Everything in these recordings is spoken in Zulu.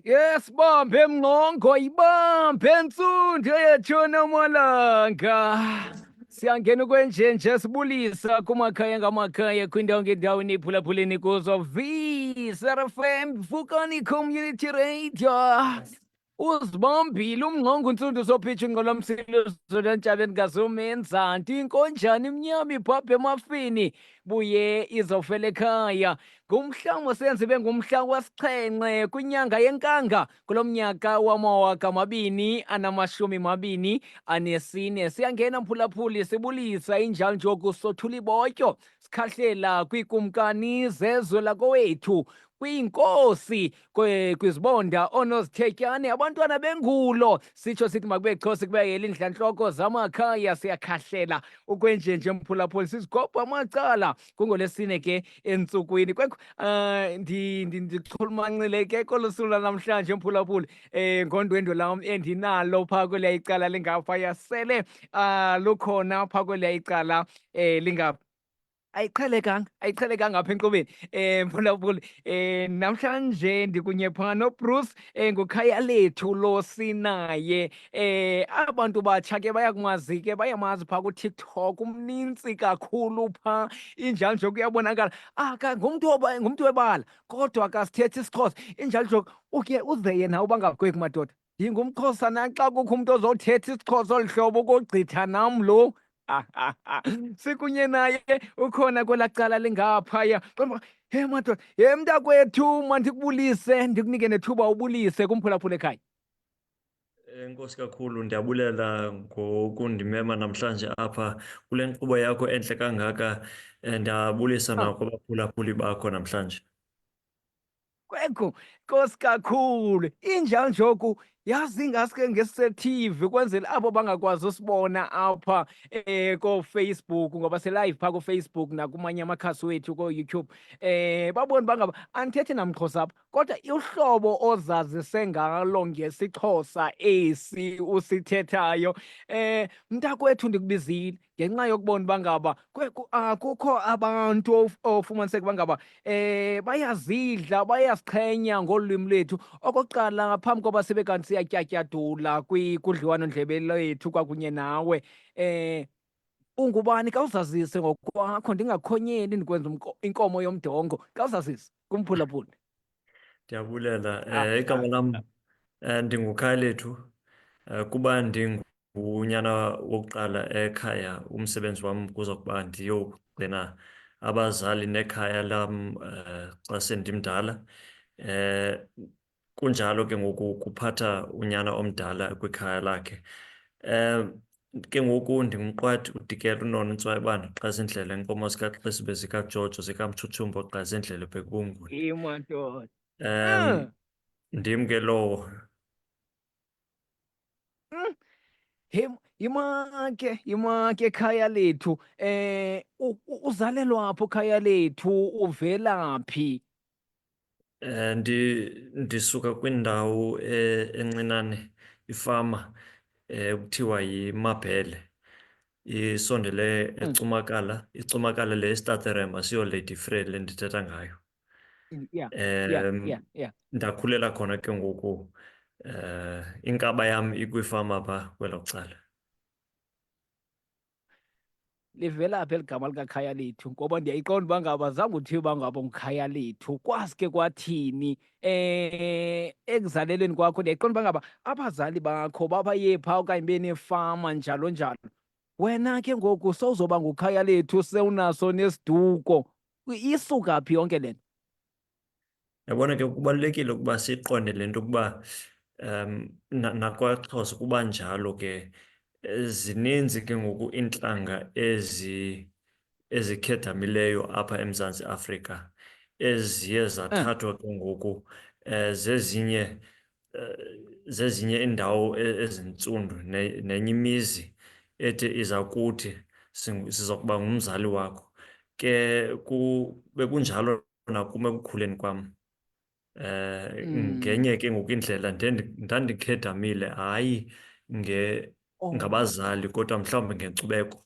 Yes, bambe mngqongo, ibambe ntsundu eyetshona malanga. Siyangena kwenjenje sibulisa kumakhaya ngamakhaya kwindawo ngendawo niphulaphuleni kuzo. V-SRFM, Vukani Community Radio. Uzibambile umngqongo untsundu sophitsha ingqolomsilo zolantshaleni ngazumenza. Ntinkonjani imnyama ibhabhe emafini. Buye izofela ekhaya. Ngumhla senze bengumhla wesixhenxe kwinyanga yenkanga kulo mnyaka wama-2024. Siyangena mphulaphuli sibulisa injalo njoku sothula ibotyo sikhahlela kwiikumkani zezwe lakowethu, kwiinkosi, kwizibonda oonozityetyane, abantwana bengulo. Sitsho sithi makube Xhosa kube yeli ndlantloko zamakhaya. Siyakhahlela ukwenjenje mphulaphuli sizigobha amacala kungolesine ke entsukwini. Ndichulumancile ke kolu suku lanamhlanje mphulaphuli ngondwendwe lam endinalo phaa kweliya icala lingaphaya. Sele lukhona phaa kweliya icala ayiqhelekanga apha enkqubeni. Mphulaphuli, namhlanje ndikunye phaa noBruce nguKhayalethu lo sinaye. Abantu batsha ke bayakumazi ke, bayamazi phaa kuTikTok, umnintsi kakhulu phaa. Injalo nje kuyabonakala ngumntu webala kodwa akasithethi isiXhosa. Injalo nje uke uze yena ubangagweki madoda. NdingumXhosa naxa kukho umntu ozothetha isiXhosa olu hlobo ukogqitha nam lo. Sikunye naye ukhona kwelaa cala lingaphaya. He madoda, he mntakwethu, mandikubulise ndikunike nethuba ubulise kumphulaphula ekhaya. Enkosi kakhulu, ndiyabulela ngokundimema namhlanje apha kule nkqubo yakho entle kangaka. Ndiyabulisa nakwabaphulaphuli bakho namhlanje. Kwekho, nkosi kakhulu. Injalo njoku yazi ingaske ngesisethivi ukwenzela abo bangakwazi usibona apha kooFacebook, ngoba selive phaa kufacebook nakumanye amakhasi wethu kooYouTube. Babone bangaba andithethi namXhosa apha kodwa uhlobo ozazise ngalo ngesiXhosa esi usithethayo. Mntakwethu, ndikubizile ngenxa yokubona uba ngaba kukho abantu ofumaniseka uba ngaba bayazidla, bayasiqhenya ngolwimi lwethu. Okokuqala, phambi koba sibe kanti siyatyatyadula kudliwano-ndlebe lwethu kwakunye nawe, ungubani? Khawuzazise ngokwakho, ndingakhonyeli ndikwenza inkomo yomdongo. Khawuzazise kumphulaphuli. Ndiyabulela. Igama lam ndinguKhayalethu. Kuba ndingunyana wokuqala ekhaya, umsebenzi wam kuza kuba ndiyogcina abazali nekhaya lam xa sendimdala. Kunjalo ke ngoku kuphatha unyana omdala kwikhaya lakhe. Ke ngoku ndingumqwathi udikela unono intswayibane xa zindlela, iinkomo zikaXesibe, zikaJojo, zikamthuthumbo xa zindlela ebhekubunguni. Madoda. Ndim ke lowo. Yima ke Khayalethu. Uzalelwa apho Khayalethu, uvela phi? Ndisuka kwindawo encinane, ifama kuthiwa yiMabhele, isondele eCumakala. ICumakala le iStaterema, siyo Lady Frele ndithetha ngayo. Yeah. Ndakhulela khona ke ngoku. Inkaba yam ikwifama phaa kwelo cala. Livela phi eli gama likaKhayalethu? Ngoba ndiyayiqonda uba ngaba zange uthiwe uba ngaba nguKhayalethu. Kwaske kwathini ekuzalelweni kwakho? Ndiyayiqonda uba ngaba abazali bakho babaye phaa okanye benefama njalo njalo. Wena ke ngoku sowuzoba nguKhayalethu, sewunaso nesiduko. Isuka phi yonke le nto? Yabona ke kubalulekile ukuba siqonde le nto ukuba nakwaXhosa kuba njalo ke. Zininzi ke ngoku iintlanga ezikhedamileyo apha eMzantsi Afrika eziye zathathwa ke ngoku zezinye iindawo ezintsundu nenye imizi ethi iza kuthi siza kuba ngumzali wakho. Ke bekunjalo nakum ekukhuleni kwam. Ngenye ke ngoku indlela ndandikhedamile, hayi ngabazali kodwa mhlawumbi ngenkcubeko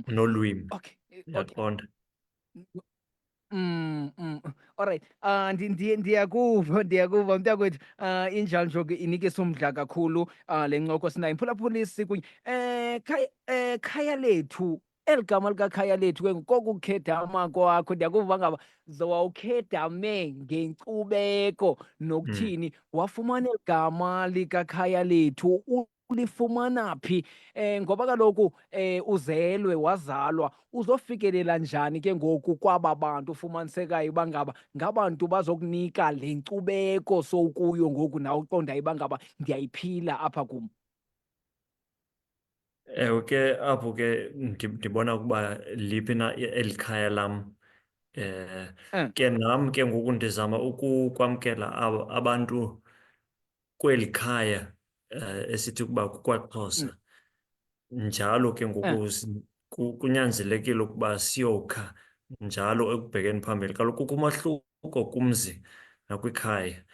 nolwimi. Okay. Uyaqonda? Alright, ndiyakuva mntakwethu. Injalo nje ke inikisa umdla kakhulu le ncoko sinayo. Mphulaphulisi kunye Khayalethu, eli gama likaKhayalethu ke kokukhedama kwakho ndiyakuva ngaba wawukhedame ngenkcubeko nokuthini wafumana eli gama likaKhayalethu ulifumana phi? Ngoba kaloku uzelwe wazalwa, uzofikelela njani ke ngoku kwaba bantu ufumanisekayo uba ngaba ngabantu bazokunika le nkcubeko sowukuyo ngoku nawe uqondayo uba ngaba ndiyayiphila apha kum? Ewe ke apho ke ndibona ukuba liphi na eli khaya lam. Eh, Ke nam ke ngoku ndizama ukwamkela abantu kweli khaya esithi ukuba mm, kukwaXhosa. Njalo ke eh, ngoku kunyanzelekile ukuba siyokha njalo ekubhekeni phambili. Kaloku kukho umahluko kumzi nakwikhaya.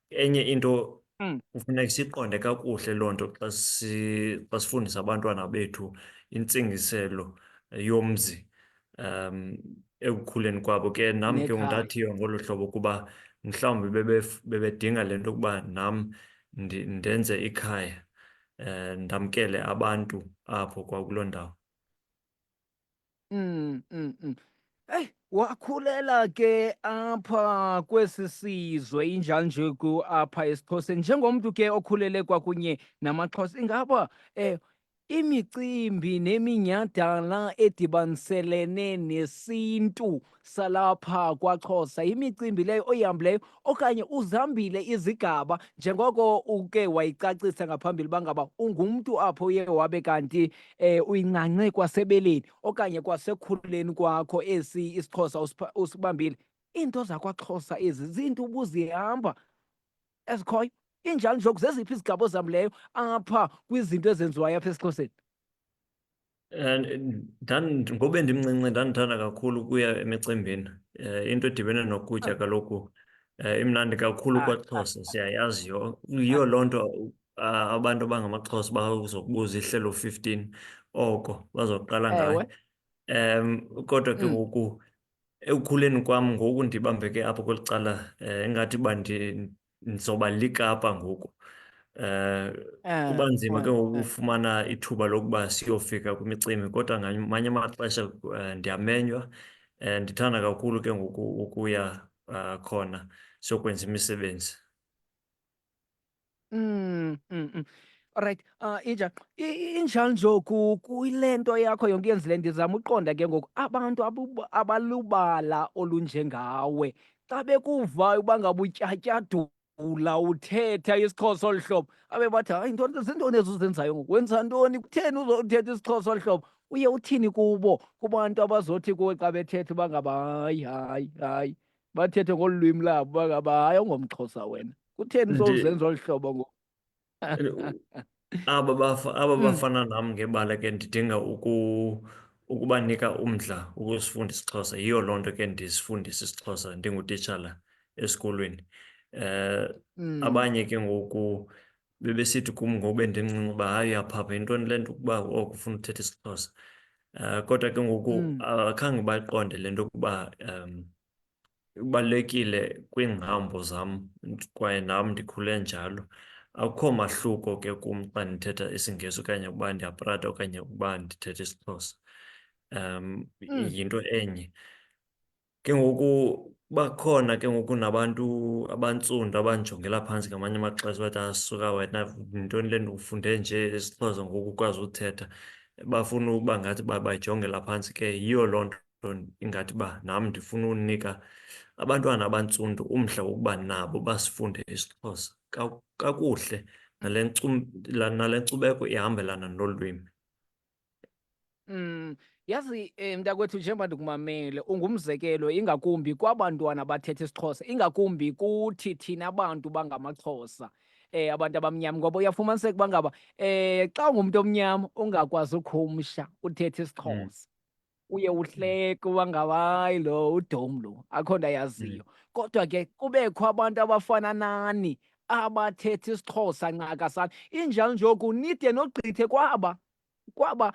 Enye into mm, kufuneka siyiqonde kakuhle loo nto xa sifundisa abantwana bethu intsingiselo yomzi ekukhuleni kwabo. Ke nam ke nekhaya. ndathiywa ngolo hlobo kuba mhlawumbi bebedinga le nto yokuba nam ndenze ikhaya, ndamkele abantu apho kwakuloo ndawo. Mm. Eyi, wakhulela ke apha kwesi sizwe injalo nje apha esiXhoseni. Njengomntu ke okhulele kwakunye namaXhosa, ingaba imicimbi neminyhadala edibaniselene nesiNtu salapha kwaXhosa yimicimbi leyo oyihambileyo okanye uzihambile izigaba njengoko uke wayicacisa ngaphambili uba ngaba ungumntu apho uye wabe kanti uyingcangce kwasebeleni okanye kwasekukhuleni kwakho esi isiXhosa usibambile? Iinto zakwaXhosa ezi ziinto ubuzihamba ezikhoyo? Injalo nje zeziphi izigaba ozihambileyo apha kwizinto ezenziwayo apha esiXhoseni? Ngobe ndimncinci ndandithanda kakhulu ukuya emicimbini. Into edibene nokutya Ah, kaloku imnandi kakhulu ah, ah, kwaXhosa, siyayazi. ah, Yiyo loo nto abantu abangamaXhosa bazokubuza ihlelo 15 oko bazoqala ngayo. ewe. Kodwa ke Mm, ngoku ekukhuleni kwam ngoku ndibambeke apho kweli cala, ingathi uba ndizoba likapa ngoku. Eh, Kuba nzima ke ngoku eh. ufumana ithuba lokuba siyofika kwimicimbi, kodwa ngamanye amaxesha ndiyamenywa. Ndithanda kakhulu ke ngoku ukuya khona siyokwenza imisebenzi. Alright, injalo injalo nje kuyile nto yakho yonke yenzileyo ndizama uqonda ke ngoku abantu abalubala olunjengawe xa bekuvayo uba ngaba utyatyadula uthetha isiXhosa olu hlobo, abe bathi, hayi zintoni ezi uzenzayo ngoku, wenza ntoni, kutheni uzothetha isiXhosa olu hlobo? Uye uthini kubo, kubantu abazothi kuwe xa bethetha uba ngaba hayi, bathethe ngolu lwimi labo uba ngaba hayi awungomXhosa wena? Kutheni Ndi, sowuzenza olu hlobo ngoku? aba Mm, bafana nam ngebala ke ndidinga ukubanika umdla ukusifunda isiXhosa. Yiyo loo nto ke ndisifundisa isiXhosa ndingutitshala esikolweni. Eh, mm, Abanye ke ngoku bebesithi kum ngoku bendimncinci uba hayi uyaphapha, yintoni le nto ukuba oku ufuna uthetha isiXhosa. Kodwa ke ngoku mm, akhange bayiqonde le nto yokuba kubalulekile kwiingcambu zam kwaye nam ndikhule njalo. Akukho mahluko ke kum xa ndithetha isiNgesi okanye ukuba ndiyaprata okanye ukuba ndithetha isiXhosa. mm, Yinto enye. Ke ngoku bakhona ke ngoku nabantu abantsundu abandijongela phantsi ngamanye amaxesha bathi, suka wena, yintoni le nto ufunde nje isiXhosa ngoku ukwazi uthetha. Bafuna uba ngathi bayijongela phantsi. Ke yiyo loo nto ingathi uba nam ndifuna unika abantwana abantsundu umdla wokuba nabo basifunde isiXhosa kakuhle, nale nkcubeko ihambelana nolwimi. mm. Yazi mntakwethu, njengoba ndikumamele ungumzekelo ingakumbi kwabantwana abathetha isiXhosa, ingakumbi kuthi thina bantu bangamaXhosa, abantu abamnyama, ngoba uyafumaniseka uba ngaba xa ungumntu omnyama ungakwazi ukhumsha uthetha Mm, isiXhosa, uye mm, uhleke uba ngaba hayi lo udom lo, akho nto mm. ayaziyo. Kodwa ke kubekho abantu abafana nani abathetha isiXhosa ncakasana. Injalo nje oku nide nogqithe kwaba. kwaba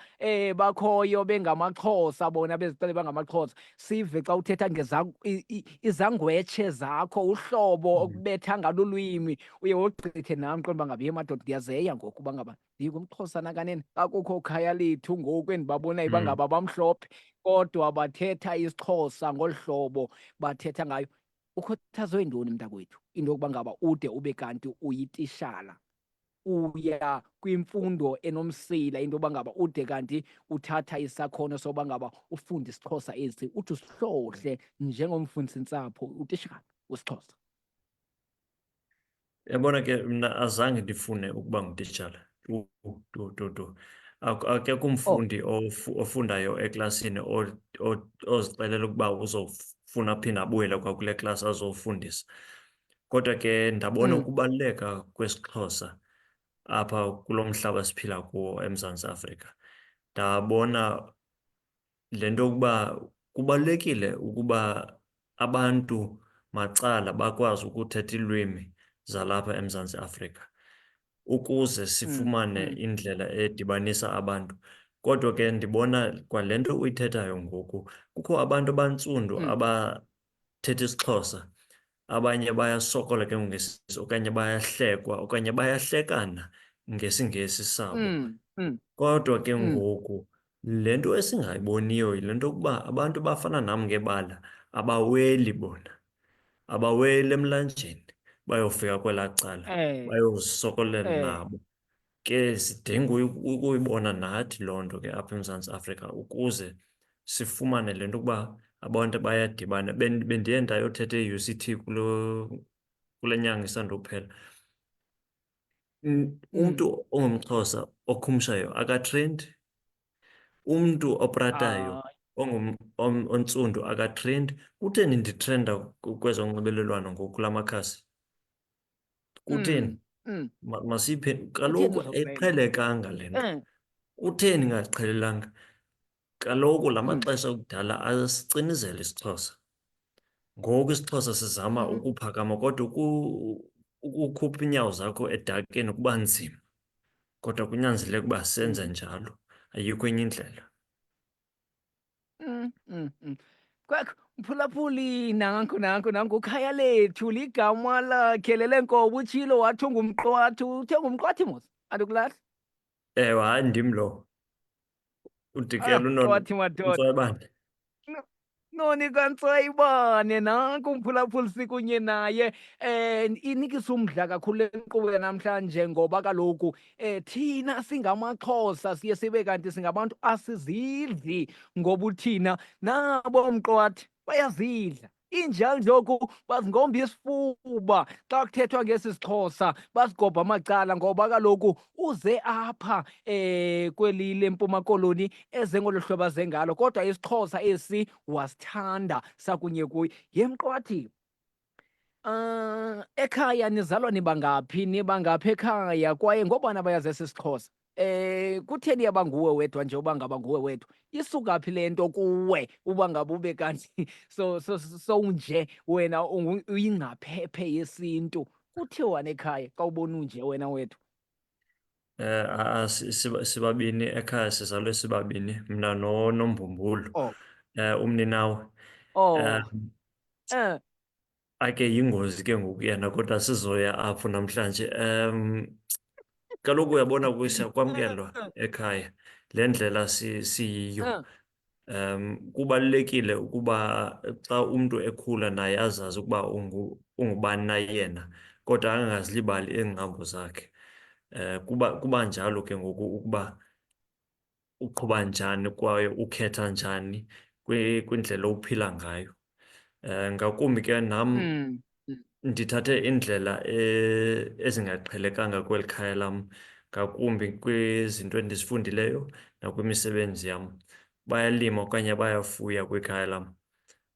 bakhoyo bengamaXhosa bona bezicela bangamaXhosa, sive xa uthetha izangwetshe zakho, uhlobo Mm. okubetha ngalo ulwimi, uye wogqithe nam qonda uba ngaba ye madoda ndiyazeya ngoku uba ngaba ndingumXhosa nakanene. Xa kukho khaya lethu ngoku endibabonayo uba Mm. ngaba bamhlophe kodwa bathetha isiXhosa ngolu hlobo bathetha ngayo. Ukhuthazwe yintoni mntakwethu into yokuba ngaba ude ube kanti uyitishala, uya kwimfundo enomsila, into yoba ngaba ude kanti uthatha isakhono soba ngaba ufunde isiXhosa esi uthi usihlohle njengomfundisintsapho, utitshala wesiXhosa? Yabona ke mna azange ndifune ukuba ngutitshala tu. Akekho Oh, umfundi ofundayo eklasini ozixelela ukuba uzofuna aphinda abuyele kwakule klasi azofundisa. Kodwa ke ndabona mm, ukubaluleka kwesiXhosa apha kulo mhlaba siphila kuwo eMzantsi Afrika. Ndabona le nto yokuba kubalulekile ukuba abantu macala bakwazi ukuthetha iilwimi zalapha eMzantsi Afrika ukuze mm, sifumane mm, indlela edibanisa abantu. Kodwa ke ndibona kwale nto uyithethayo ngoku, kukho abantu abantsundu mm, abathetha isiXhosa, abanye bayasokola ke ngesiNgesi okanye bayahlekwa okanye bayahlekana ngesiNgesi sabo. mm, mm, Kodwa ke mm, ngoku le nto esingayiboniyo yile nto yokuba abantu abafana nam ngebala abaweli bona. Abaweli emlanjeni bayofika kwelaa cala, eh, bayozisokolela eh, nabo. Ke sidinga ukuyibona nathi loo nto ke apha eMzantsi Afrika ukuze sifumane le nto yokuba abantu bayadibana. Bendiye ndayothetha e-U_C_T kule nyanga isandokuphela. mm, Umntu ongumXhosa okhumshayo akathrendi. Umntu opratayo hayi, ontsundu akathrendi. Kutheni ndithtrenda kwezonxibelelwano ngoku kula makhasi? Kutheni? mm, mm, Masiphe kutheni kaloku uzokuphela? ayiqhelekanga le nto. Eh, Kutheni ingaziqhelelanga? Kaloku la mm, maxesha okudala asicinizele isiXhosa. Ngoku isiXhosa sizama mhm, ukuphakama kodwa ukukhupha iinyawo zakho edakeni kuba nzima. Kodwa kunyanzeleka ukuba senze mm, njalo, ayikho enye indlela. Kwekhu mphulaphuli, nanku ukhaya lethu ligama lakhe lelenkobe utshilo wathi ungumqwathi. Uthe ungumqwathi mos? Andikulahli? Ewe, hayi ndim lo. Udikela Mqwathi madoda. uNtswebane. No, noni kaNtsayibane, nanku umphulaphuli sikunye naye. Inikisa umdla kakhulu le nkqubo yanamhlanje ngoba kaloku thina singamaXhosa siye sibe kanti singabantu asizidli ngoba uthina nabo mqwathi bayazidla. Injalo njoku bazingomba isifuba xa kuthethwa ngesi siXhosa, basigobha amacala ngoba kaloku uze apha kweli leMpuma Koloni eze ngolu hlobo aze ngalo, kodwa isiXhosa esi wasithanda sakunye kuye. Yemqwathi, ekhaya nizalwa nibangaphi? Nibangaphi ekhaya kwaye ngoobani abayazi esi siXhosa? Kutheni yaba nguwe wedwa nje uba ngaba nguwe wedwa? Isuka phi le nto kuwe uba ngaba ube kanti sowunje wena uyingcaphephe yesiNtu? Kuthiwani ekhaya xa ubona unje wena wedwa? Sibabini ekhaya, sizalwe sibabini, mna noMbumbulu, Oh, umninawe. oh, Um, eh, Ake yingozi ke ngoku yena kodwa sizoya apho namhlanje. Kaloku uyabona siyakwamkelwa eh, ekhaya le ndlela siyiyo. eh, Kubalulekile ukuba xa umntu ekhula naye azazi ukuba ungubani na yena, kodwa angazilibali iingcambu zakhe. Kuba njalo ke ngoku ukuba uqhuba njani kwaye ukhetha njani kwindlela ophila ngayo. Ngakumbi ke nam mm, mm, ndithathe indlela ezingaqhelekanga kweli khaya lam, ngakumbi kwizinto endizifundileyo nakwimisebenzi yam. Bayalima okanye bayafuya kwikhaya lam,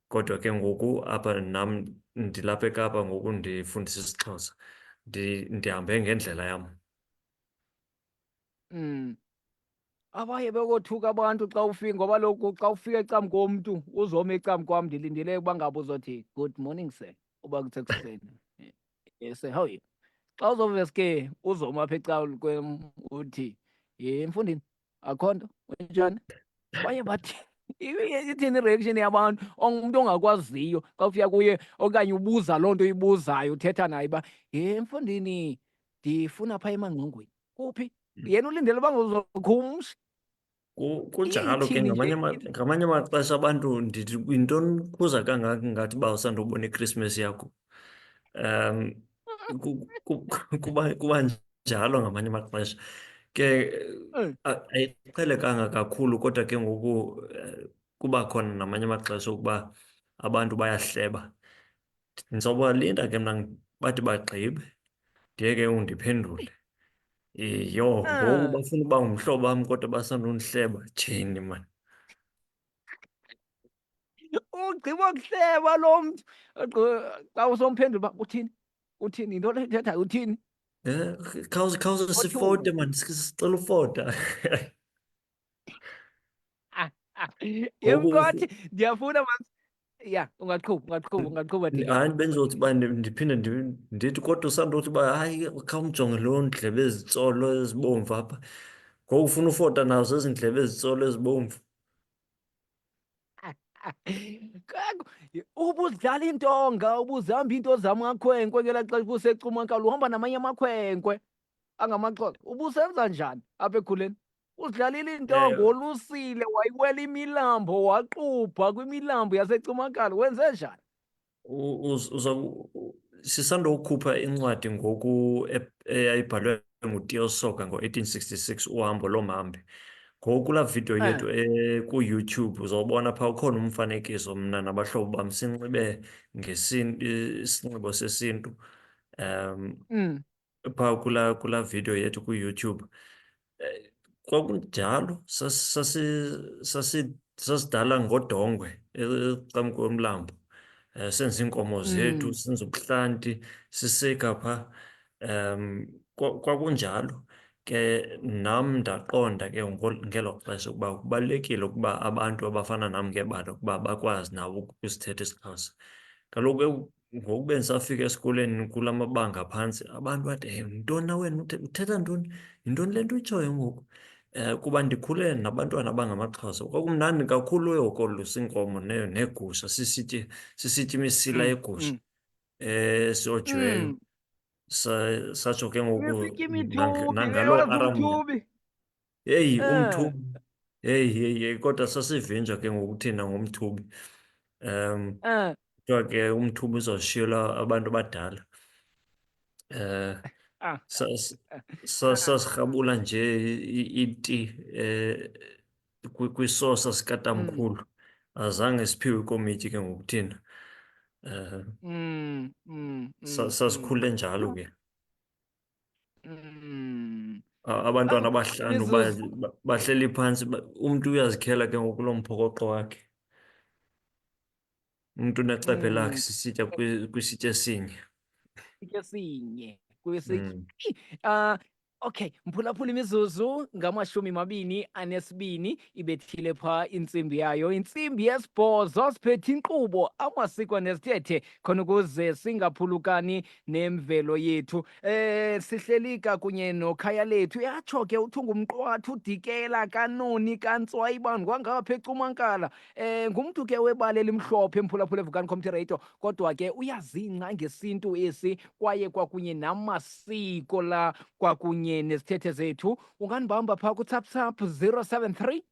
kodwa ke ngoku apha nam ndilapha eKapa ngoku ndifundisa isiXhosa. Ndihambe ngendlela yam. mm. Abaye bekothuka abantu xa ufika ngoba kaloku xa ufika ecam'komntu uzoma ecam'kwam ndilindele uba ngaba uzothi, good morning sir, uba kusekuseni. Yes sir, how are you? Xa uzoveske uzoma apha ecakwem uthi, mfondini, akho nto, unjani? Baye bathi ithini i-reaction yabantu umuntu ongakwaziyo xa ufika kuye okanye ubuza loo nto uyibuzayo uthetha naye uba mfondini ndifuna phaa emangqongweni kuphi yena ulindele uba ngozokhumsha Kunjalo ke ithini nje ngamanye amaxesha abantu ndithi yintoni kuza kangaka ngathi uba usandobona iKrismesi yakho. Um, kuba njalo ngamanye amaxesha ke Eh, ayiqhelekanga kakhulu, kodwa ke ngoku kuba khona namanye amaxesha okuba abantu bayahleba. Ndizawuba linda ke mna bathi bagqibe ndiye ke undiphendule. Yho, ngoku eh, bafuna uba ngumhlobo wam kodwa basandondihleba. Thini mani? ugqiba kuhleba lo mntu xa usomphendula uba uthini uthini yinto le ithethayo uthini Khawuze sifote othuki mani, sicela ufota. yem Ngoku kwathi ndiyafuna ya ungaqhuba hayi, dikela bendizothi uba ndiphinde ndithi kodwa usandothi uba hayi, khawumjonge loo ndlebe ezitsolo ezibomvu apha. Ngoku ufuna ufota nazo ezi ndlebe ezitsolo ezibomvu. ubuzidlala intonga ubuzihamba iinto zamakhwenkwe ngelaa xesha ubusecumakala uhamba namanye amakhwenkwe angamaxhosa ubusenza njani apha ekhuleni uzidlalile iintonga Eh, wolusile wayiwela imilambo waqubha kwimilambo yasecumakala wenze njani sisandowukhupha incwadi ngoku eyayibhalwe nguTiyo Soga ngo-1866, uhambo lohambe. Ngoku kulaa video eh yethu kuYouTube uzawubona phaa ukhona umfanekiso, mna nabahlobo bam sinxibe isinxibo sesiNtu. Um, mm, phaa kulaa video yethu kuYouTube. Kwakunjalo sasidala ngodongwe ecamkomlambo, senza iinkomo zethu, mm, senza ubuhlanti, sisika phaa. Kwakunjalo ke, nam ndaqonda ke ngelo xesha ukuba kubalulekile ukuba abantu abafana nam ngebala ukuba bakwazi nabo ukusithetha isiXhosa. Kaloku ngoku bendisafika esikoleni kula mabanga aphantsi, abantu bathi, yintoni na wena uthetha ntoni? Yintoni le nto uyitshoyo ngoku? Kuba ndikhule nabantwana abangamaXhosa, kwakumnandi kakhulu uyokolusa iinkomo neegusha, sisitya imisila mm, yegusha mm, esojiweyo. mm. Satsho ke ngoku Nifika imithubi nangaloo leyowazi aramla. umthubi Heyi, eh umthubi! Heyi, heyi, heyi, kodwa sasivinjwa ke ngoku thina ngomthubi. eh Kuthiwa ke umthubi uzawushiyelwa abantu abadala. um ah Sasirhabula nje iti kwisosa mm, sikatamkhulu. Azange siphiwe ikomityi ke ngoku thina. Sasikhule njalo Yho, ke. mm. Abantwana Awu, abahlanu mizuzu bahleli phantsi, umntu uyazikhela ke ngoku lo mphokoqo wakhe. Umntu unecephe lakhe, mm. sisitya kwisitya esinye. Ke sinye kwesi Mm. Ah, okay, mphulaphula imizuzu ngamashumi 22 ibethile phaa intsimbi yayo, intsimbi yesibhozo siphethe inkqubo, amasiko nezithethe khona ukuze singaphulukani nemvelo yethu. Sihleli kunye noKhayalethu, yatsho ke uthi ungumqwathi udikela kanoni kantswayiba ngapha ecumankala. Ngumntu ke webala elimhlophe mphulaphula evukani community radio, kodwa ke uyazingca ngesintu esi kwaye kwakunye namasiko la kwakunye nezithethe zethu. Ungandibamba phaa kuWhatsApp 073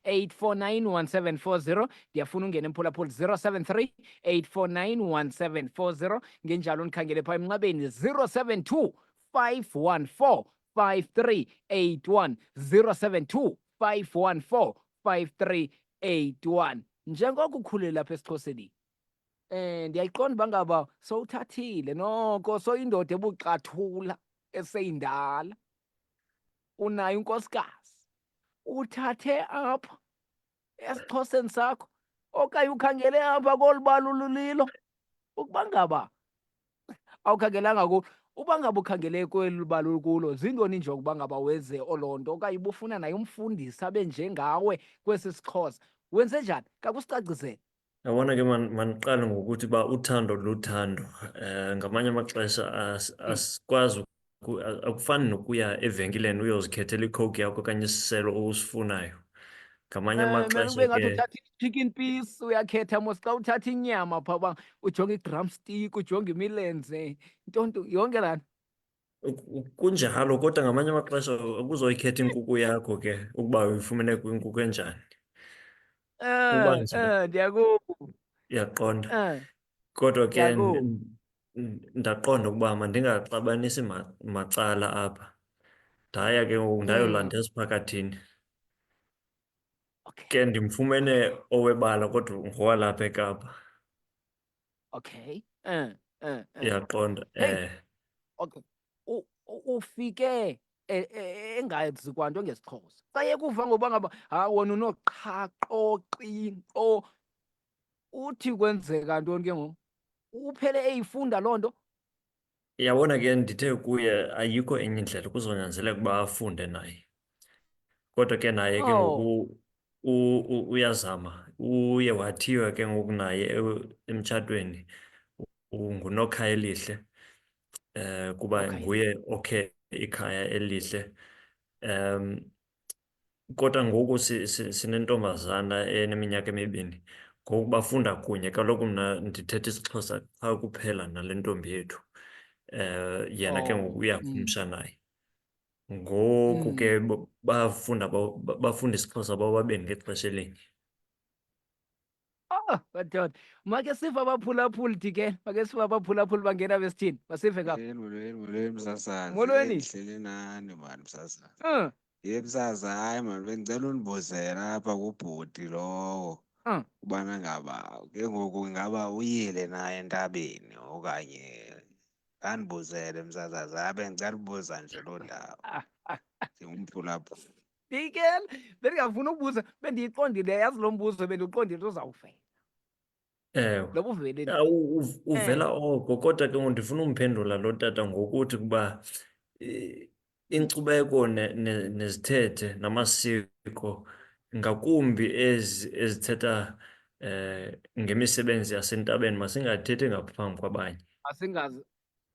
8491740, ndiyafuna ungene emphulaphula 073 8491740, ngenjalo ndikhangele phaa emnxebeni 072 514 5381 072 514 5381. Njengoko ukhulele lapha esiXhoseni, ndiyayiqonda uba ngaba sowuthathile noko, soyindoda ebuxathula eseyindala, unayo unkosikazi, uthathe apha esiXhoseni sakho okanye ukhangele apha kolu bala ululilo ukuba ngaba awukhangelanga kulo. Uba ngaba ukhangele kweli bala ukulo, zintoni nje ukuba ngaba wenze oloo nto okanye ubufuna naye umfundisi abe njengawe kwesi siXhosa? Wenze njani? Kakusicacisele. Yabona ke, maniqale ngokuthi uba uthando luthando. Ngamanye amaxesha Mm, asikwazi akufani nokuya evenkileni uyozikhethela iCoke yakho okanye isiseloosifunayo. Ngamanye Mele amaxesha kube ngathi ke uthatha i-chicken piece uyakhetha mos xa uthatha inyama phaa uba ujonge i-drumstick ujonge imilenze ntonto yonke laa nto. kunjalo, kodwa ngamanye amaxesha akuzoyikhetha inkukhu yakho ke ukuba uyifumene kwinkukhu enjani. Uba nje Ndiyakuva. uyaqonda, kodwa ke Ndiyakuva. ndaqonda ukuba mandingaxabanisi macala apha. Ndaya ke ngoku ndayolanda esiphakathini, Okay. ke ndimfumene owebala kodwa ngowalapha eKapa. Okay. Uyaqonda. Hey, okay. Ufike engazi kwanto ngesiXhosa. Sayeka uva ngoba ngaba wona unoqhaqo, qinqo. Uthi kwenzeka ntoni ke ngoku? Uphele eyifunda loo nto? Yabona ke ndithe kuye ayikho enye indlela, kuzonyanzeleka uba afunde naye. Kodwa ke naye ke Oh, ngoku uyazama. Uye wathiywa ke ngoku naye emtshatweni nguNokhaya elihle, kuba okay. nguye okhe ikhaya elihle. Kodwa ngoku sinentombazana eneminyaka emibini, ngoku bafunda kunye. Kaloku mna ndithetha isiXhosa qha kuphela nale ntombi yethu. Yena ke ngoku Oh, uyakhumsha naye. Ngoku ke bafunda isiXhosa bobabini ngexesha elinye. madoda. Make sive abaphulaphuli Dikela. Make sive abaphulaphuli bangena besithini. Masive ngapha. Molweni msasazi. Molweni. Ndihleli nani mani msasazi. Uh, Msasazi, hayi mani bendicela undibuzela apha kubhuti lowo uh. ubana ngaba ke ngoku ingaba uyile naye entabeni okanye andibuzele msasazi. Hayi bendicela ubuza nje loo ndawo ndingumphulaphuli. Dikela, bendingafuna ukubuza, bendiyiqondile yazi lo mbuzo bendiqondile uzawuvela. Ewe. Noba uveleni. Uvela oko, kodwa ke ngoku ndifuna umphendula lo tata ngokuthi ukuba inkcubeko nezithethe namasiko, ngakumbi ezithetha ngemisebenzi yasentabeni, masingathethi ngaphambi kwabanye. Asingazi.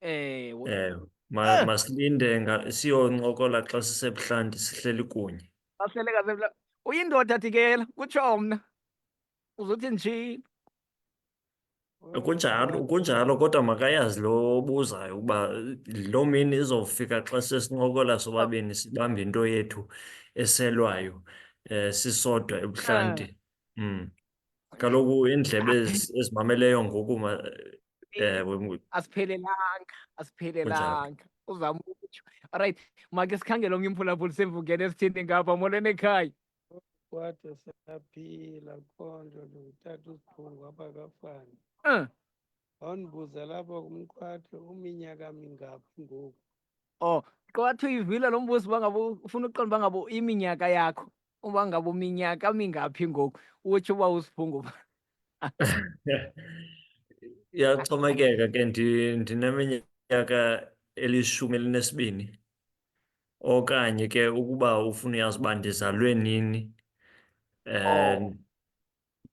Ewe. Ewe. Eh, Masilinde siyoncokola xa sisebuhlanti sihleli kunye. bahlele ngasebla. Uyindoda Dikela, kutsho mna. Uzothi nditshilo. Kunjalo, kodwa makayazi lo obuzayo ukuba loo mini izofika xa sesincokola sobabini sibambe into yethu eselwayo, sisodwa ebuhlanti. Kaloku iindlebe ezimameleyo ngoku ewe, Asiphelelanga, kunjalo. asiphelelanga. Uzama ukutsho. Alright, make sikhangele omnye umphulaphuli semvukeni esithini ngapha. Molweni ekhaya. Kwathi siyaphila khonto ndingutata uSiphungu apha kafani. Awundibuze lapha kumqwathe uminyaka mingaphi ngoku? Oh, kwathi uyivile lo mbuzo uba ngaba ufuna uqonda uba ngaba iminyaka yakho. Uba ngaba uminyaka mingaphi ngoku? Utsho uba uSiphungu. Iyaxhomekeka ke ndineminyaka eli12, okanye ke ukuba ufuna uyazi uba ndizalwe nini, Oh,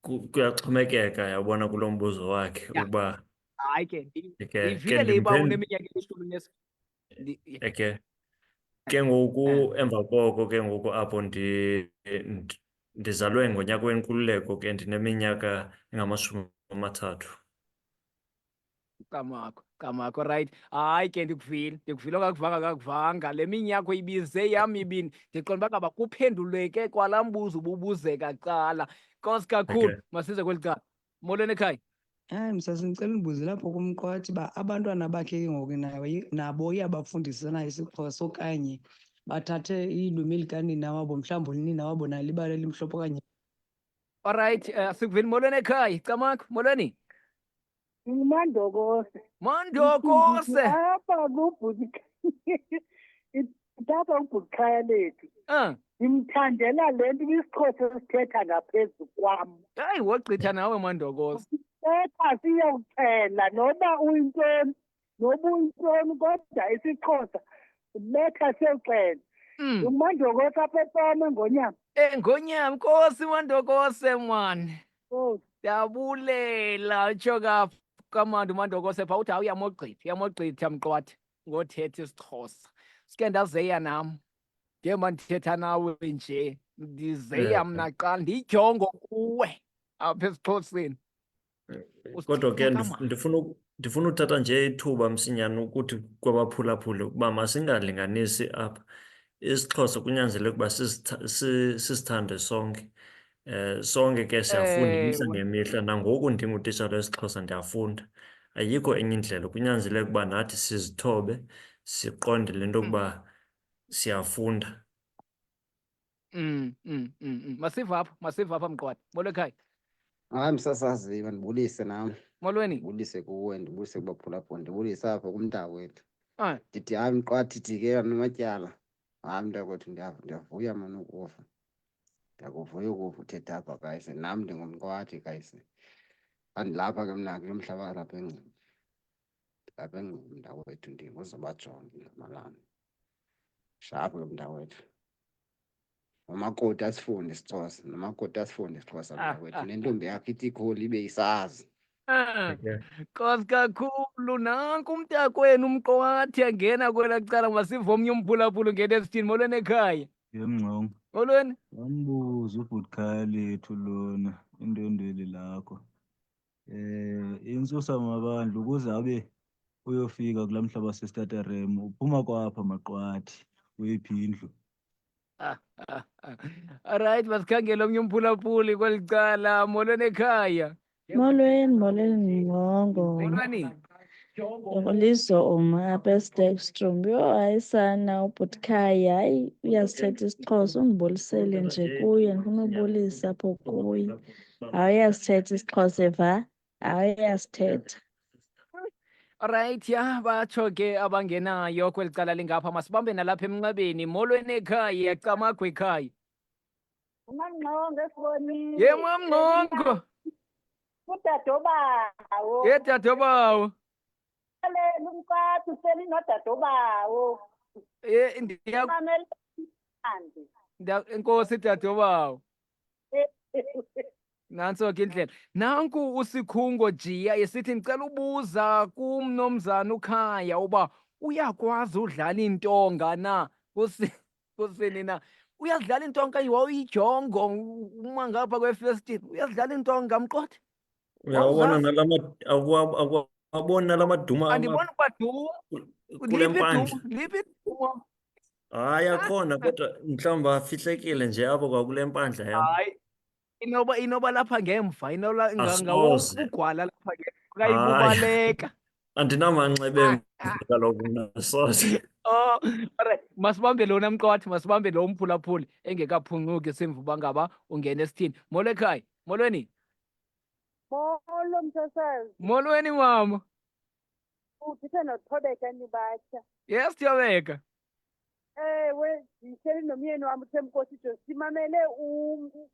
kuyaxhomekeka yabona kulo mbuzo wakhe ya. ukuba Hayi ke ke ndiyivile le uba uneminyaka elishumi ke ngoku emva koko ke ngoku apho ndizalwe ngonyaka wenkululeko ke ndineminyaka engamashumi 30. Kamakho, right. Hayi ke ndikuvile kakuvanga le minyaka ibize yam ibini. Ndiqonda uba ngaba kuphenduleke kwalaa mbuzo ububuzeka kuqala. Nkosi kakhulu, Okay. masize kweli cala. Molweni ekhaya. Hayi msase, ndicela undibuze lapho kumqwathi uba abantwana bakhe ke ngoku nabo uyabafundisa na isiXhosa okanye bathathe ilwimi likanina wabo, mhlawumbi unina wabo nalibala elimhlophe okanye. Alright, sikuvile. Molweni ekhaya. Camakho, molweni. Ngumandokose. Mandokose. Apha kubhuti apha ubhuti Khayalethu. Ndimthandela le nto isiXhosa esithetha ngaphezu kwam. Hayi, wogqitha nawe Mandokose. Sithetha siyawuxhela noba uyintoni, noba uyintoni kodwa isiXhosa betha siyawuxhela. Ngumandokose apha eFama Ngonyama. Ngonyama, Nkosi Mandokose mani. Oh. Ndiyabulela utsho kamandi uMandokose phaa uthi hayi uyamogqitha mqwathi. ngothetha isiXhosa. Sike ndazeya nam ngema ndithetha nawe nje ndizeya mna qala ndiyijongo kuwe apha esiXhoseni. Kodwa ke Usithetha kamandi. ndifuna uthatha nje ithuba msinyane ukuthi kwabaphulaphuli ukuba masingalinganisi apha. IsiXhosa kunyanzeleka ukuba sisithande sonke. Sonke ke siyafunda imihla Ewe. ngemihla, nangoku ndingutitshala wesiXhosa ndiyafunda. Ayikho enye indlela, kunyanzeleka ukuba nathi sizithobe, siqonde le nto yokuba siyafunda. Masiva apha mqwadi. Molo ekhaya. Hayi msasazi, mandibulise nam. Molweni. Ndibulise kuwe, ndibulise kubaphulaphula, ndibulise apha kumntakwethu. Ah, Ndithi hayi mqwathi dijikela namatyala. Hayi mntakwethu ndiyavuya mani ukuva. Ndiyakuvuya ukuva uthetha apha kayise. Nam ndingumqwathi kayise. Andilapha ke mna kulo mhlaba walapha eNgcobo. Lapha eNgcobo mntakwethu ndinguZobajonge ngamalana. Shapho ke mntakwethu. Nomakoti asifunde isiXhosa, nomakoti asifunde isiXhosa mntakwethu. Nentombi yakho ithi ikholi ibe isazi. Nkosi kakhulu, nanku umntakwenu umqwathi angena kwela cala. Masiva omnye umphulaphula ngento esithini. Molweni ekhaya. Yemngqongo, Molweni. wambuza uBruce Khayalethu lona indwendweli lakho. Insusa mabandla ukuze abe uyofika kulaa mhlaba sesitaterem uphuma kwapha maqwathi uyiphi indlu. Alright, masikhangele omnye umphulaphuli kweli cala. Molweni ekhaya. Molweni Mngqongo. Molweni. Ngolizo uma apha eStackstrom. Yho, hayi sana uButkhaya, hayi uyasithetha isiXhosa, undibulisele nje kuye, ndifuna ubulisa apho kuye. Hayi uyasithetha isiXhosa eva, hayi uyasithetha. Alright, ya batsho ke abangenayo kweli cala lingapha. Masibambe nalapha emnxebeni. Molweni ekhaya, camagwe ekhaya. uMaNgqongo esibonile. Ye mamnqongo. Udadobawo. Ye dadobawo. Khayalethu umqwathi useli nodadobawo. Ye Mamela phandle. enkosi dadobawo. Nanso ke indlela. Nanku usikhungo Jiya esithi ndicela ubuza kumnomzana uKhaya uba uyakwazi udlala intonga na? Kusini na? Uyadlala intonga wawuyijongo uma ngapha kwefestile. Uyadlala intonga mqothe? Uyawabona awuwaboni nala maduma Andiboni kwaduma. kule mpandla. Liphi iduma? Hayi akhona, kodwa mhlawumbi afihlekile nje apho kwakule mpandla yam. Hayi. Inoba lapha ngemva, Asoze. ugwala lapha ngemva. Hayi. Kayibubaleka. Andinamanxebe kaloku mna, asoze. Oh, alright. Masibambe lona mqwathi, masibambe lo mphulaphuli engekaphuncuki simva uba ngaba ungena esithini. Molo ekhaya. Molweni. Molo msasazi. Molweni mama. Uthithe noThobeka nibatsha. Yes, Thobeka. Ewe, ndihleli nomyeni wami uThemkosi Josi. Simamele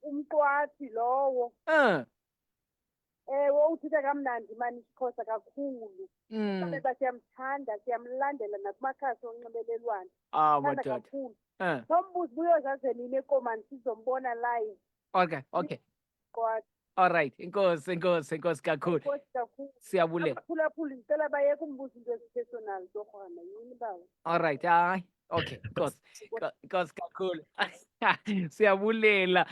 umqwathi lowo. Ewe, uthithe kamnandi mani isiXhosa kakhulu. Baba siyamthanda, siyamlandela nakumakhasi onxibelelwano. Thanda Madoda. kakhulu. Sombuzi buyozaze nini ekomani sizombona live. Okay. Mqwathi. Alright. Inkosi kakhulu. Inkosi kakhulu. Siyabulela. Abaphulaphuli ndicela bayeke umbuza into ezi-personal torhwana yini bawo. Alright, hayi. Okay, Nkosi kakhulu. Siyabulela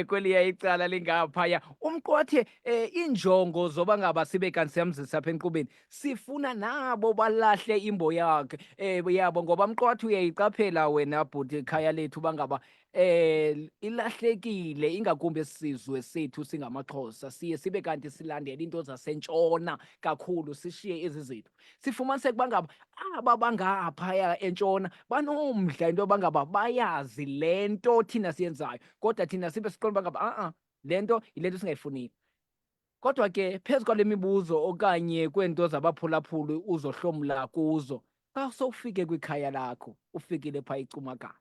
kweliya icala lingaphaya. Umqwathe injongo zoba ngaba sibe kanti siyamzisa apha enkqubeni. Sifuna nabo balahle imbo yakhe yabo ngoba mqwathe uyayiqaphela wena bhuti Khayalethu bangaba ilahlekile ingakumbi esizwe sethu singamaXhosa. Siye sibe kanti silandela into zasentshona kakhulu sishiye ezi zethu. Sifumaniseke bangaba aba bangaphaya entshona banomdla into bangaba bayazi lento thina siyenzayo kodwa thina sibe siqonda bangaba lento yilento singayifuniyo. Kodwa ke phezu kwale mibuzo okanye kwento zabaphulaphuli uzohlomla kuzo xa sowufike kwikhaya lakho ufikile phaa eCumakala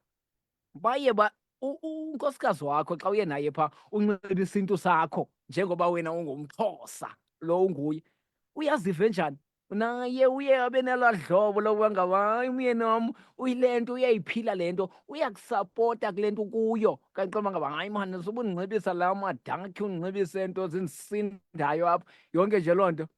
baye unkosikazi wakho xa uye naye phaa unxiba isintu sakho njengoba wena ungumXhosa lo unguye uyaziva njani? Naye uye abe nelaa dlobo lokuba ngaba hayi umyeni wam uyile nto uyayiphila le nto uyakusapota kule nto ukuyo kanti xa ngaba hayi mani suba undinxibisa la madakhi undinxibise nto zindisindayo apha yonke nje loo nto.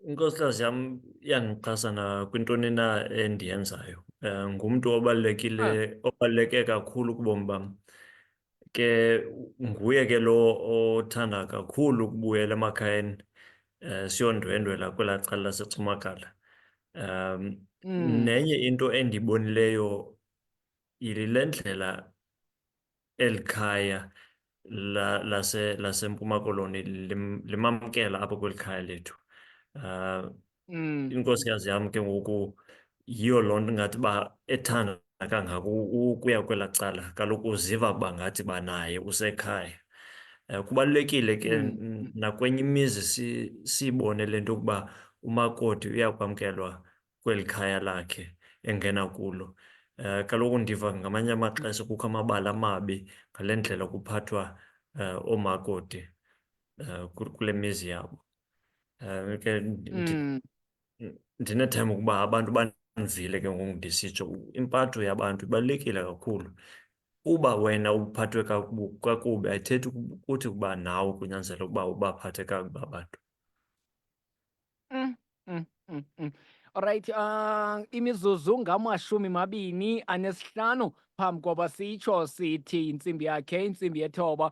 Inkosikazi yam iyandixhasa nakwintoni na endiyenzayo. Ngumntu obaluleke kakhulu kubomi bam. Ke nguye ke lo othanda kakhulu ukubuyela emakhayeni siyondwendwela kwelaa cala laseCumakala. Nenye into endibonileyo yile ndlela eli khaya laseMpuma Koloni limamkela apho kweli khaya lethu. Inkosikazi yam ke ngoku yiyo loo nto ingathi uba ethanda kangaka ukuya kwelaa cala, kaloku uziva uba ngathi banaye usekhaya. Kubalulekile ke nakwenye imizi siyibone le nto yokuba umakoti uyakwamkelwa kweli khaya lakhe engena kulo. Kaloku ndiva ngamanye amaxesha kukho amabali amabi ngale ndlela kuphathwa oomakoti kule mizi yabo. Ke ndinethemba ukuba abantu bandivile ke ngoku ndisitsho impatho yabantu ibalulekile kakhulu. Uba wena uphathwe kakubi ayithethi ukuthi ukuba nawe kunyanzeleka ukuba ubaphathe kakubi abantu. Alright, imizuzu ngamashumi 25 phambi koba sitsho sithi intsimbi yakhe intsimbi yethoba.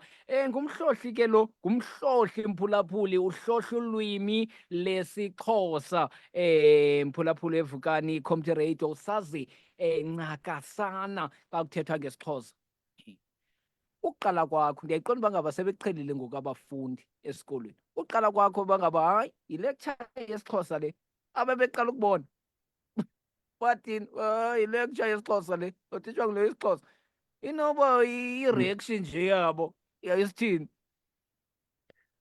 Ngumhlohli ke lo, ngumhlohli mphulaphuli, uhlohla ulwimi lesiXhosa. Mphulaphuli evukani community radio, sazi ncakasana xa kuthethwa ngesiXhosa. Uqala kwakho, ndiyayiqonda uba ngaba sebeqhelile ngoku abafundi esikolweni. Uqala kwakho uba ngaba hayi yilecture yesiXhosa le, abebeqala ukubona bathini, hayi yilecture yesiXhosa le, othishwa ngile yesiXhosa. Inoba i-reaction nje yabo yayisithini?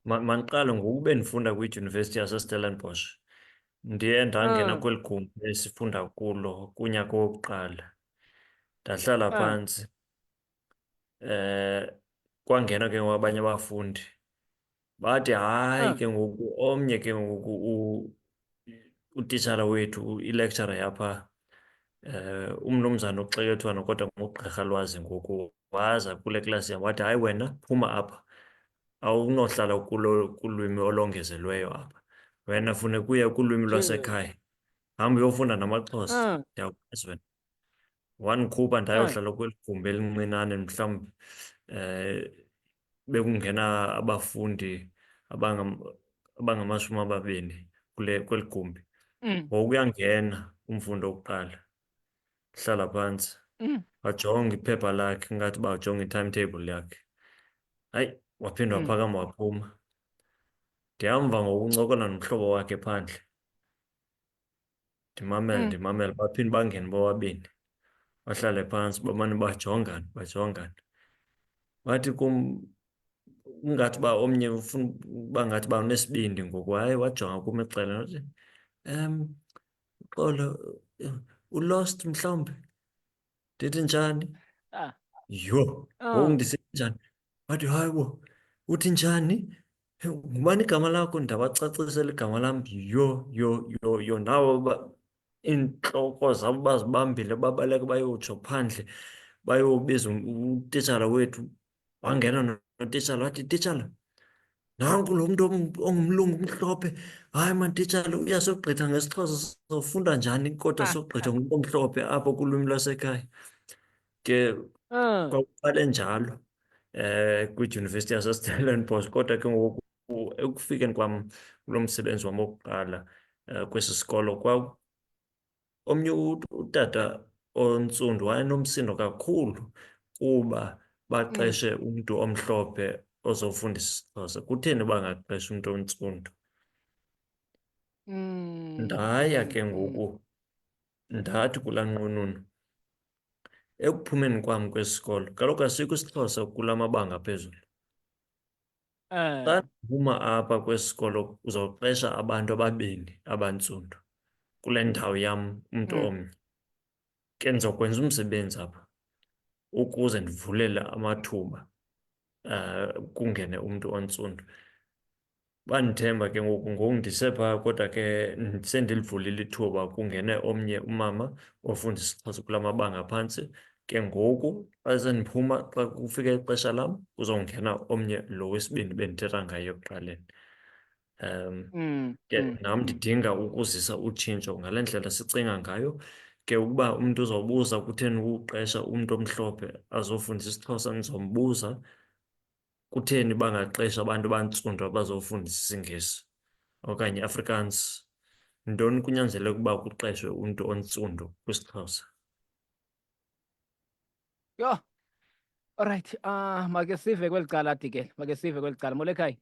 Mandiqale ngoku bendifunda kwidyunivesithi yaseStellenbosch. Ndiye ndangena kweli gumbi esifunda kulo kunyaka wokuqala. Ndahlala phantsi. Kwangena ke ngoku abanye abafundi bathi hayi ke ngoku omnye ke ngoku utitshala wethu ilecturer yapha umnumzana uXekethwana kodwa ngugqirha Lwazi ngoku waza kule klasi yam wathi hayi wena phuma apha, awunohlala kulwimi olongezelweyo apha, wena funeka uye kulwimi lwasekhaya, hamba uyofunda namaXhosa, ndiyakwazi wena. Wandikhupha ndayohlala kweli gumbi elincinane mhlawumbi bekungena abafundi abangama-20 kweli gumbi. Ngoku uyangena umfundi wokuqala, hlala phantsi, wajonga iphepha lakhe ingathi uba wajonga i-timetable yakhe. Hayi, waphinde waphakama waphuma. Ndiyamva ngokuncokola nomhlobo wakhe phandle, ndimamele baphinde bangene bobabini, bahlale phantsi bamane bajongana. Wathi kum ingathi uba omnye ufuna uba ngathi uba unesibindi ngoku, hayi wajonga kum ecele wathi Xolo, ulost mhlawumbi? Ndithi njani? Yho, ngoku ndisithi njani? Wathi hayi bo, uthi njani? Ngubani igama lakho? Ndabacacisela igama lam. Yho, nawe iintloko zabo bazibambile babaleka bayotsho phandle bayobiza utitshala wethu. Wangena notitshala wathi, titshala, nanku lo mntu ongumlungu umhlophe. Hayi man titshala, uyasogqitha ngesiXhosa, sizofunda njani kodwa sogqitha ngumntu omhlophe apho kulwimi lwasekhaya? Ke kwakuqale njalo kwidyunivesithi yaseStellenbosch, kodwa ke ngoku ekufikeni kwam kulo msebenzi wam wokuqala kwesi sikolo, omnye utata ontsundu wayenomsindo kakhulu kuba baqeshe umntu omhlophe ozofundisa isiXhosa. Kutheni bangaqeshi umntu ontsundu? Ndaya ke ngoku ndathi kulaa nqununu, ekuphumeni kwam kwesi sikolo, kaloku asikho isiXhosa kula mabanga aphezulu. Xa ndiphuma apha kwesi sikolo uzawuqesha abantu ababini abantsundu kule ndawo yam, umntu omnye. Ke ndizokwenza umsebenzi apha ukuze ndivulele amathuba kungene umntu ontsundu. Bandithemba ke ngoku ndisephaa, kodwa ke sendilivulile ithuba kungene omnye umama ofundisa isiXhosa kula mabanga aphantsi. Ke ngoku xa sendiphuma, xa kufike ixesha lam, kuzongena omnye lo wesibini bendithetha ngayo ekuqaleni. Ke nam ndidinga ukuzisa utshintsho ngale ndlela sicinga ngayo ke ukuba umntu uzawubuza kutheni ukuqesha umntu omhlophe azofundisa isiXhosa, ndizombuza kutheni bangaqesha abantu abantsundu abazofundisa isiNgesi okanye Afrikaans. Ntoni kunyanzeleka ukuba kuqeshwe umntu ontsundu kwisiXhosa? Yho, alright, make sive kweli cala Dikela, make sive kweli cala. Molekhaya.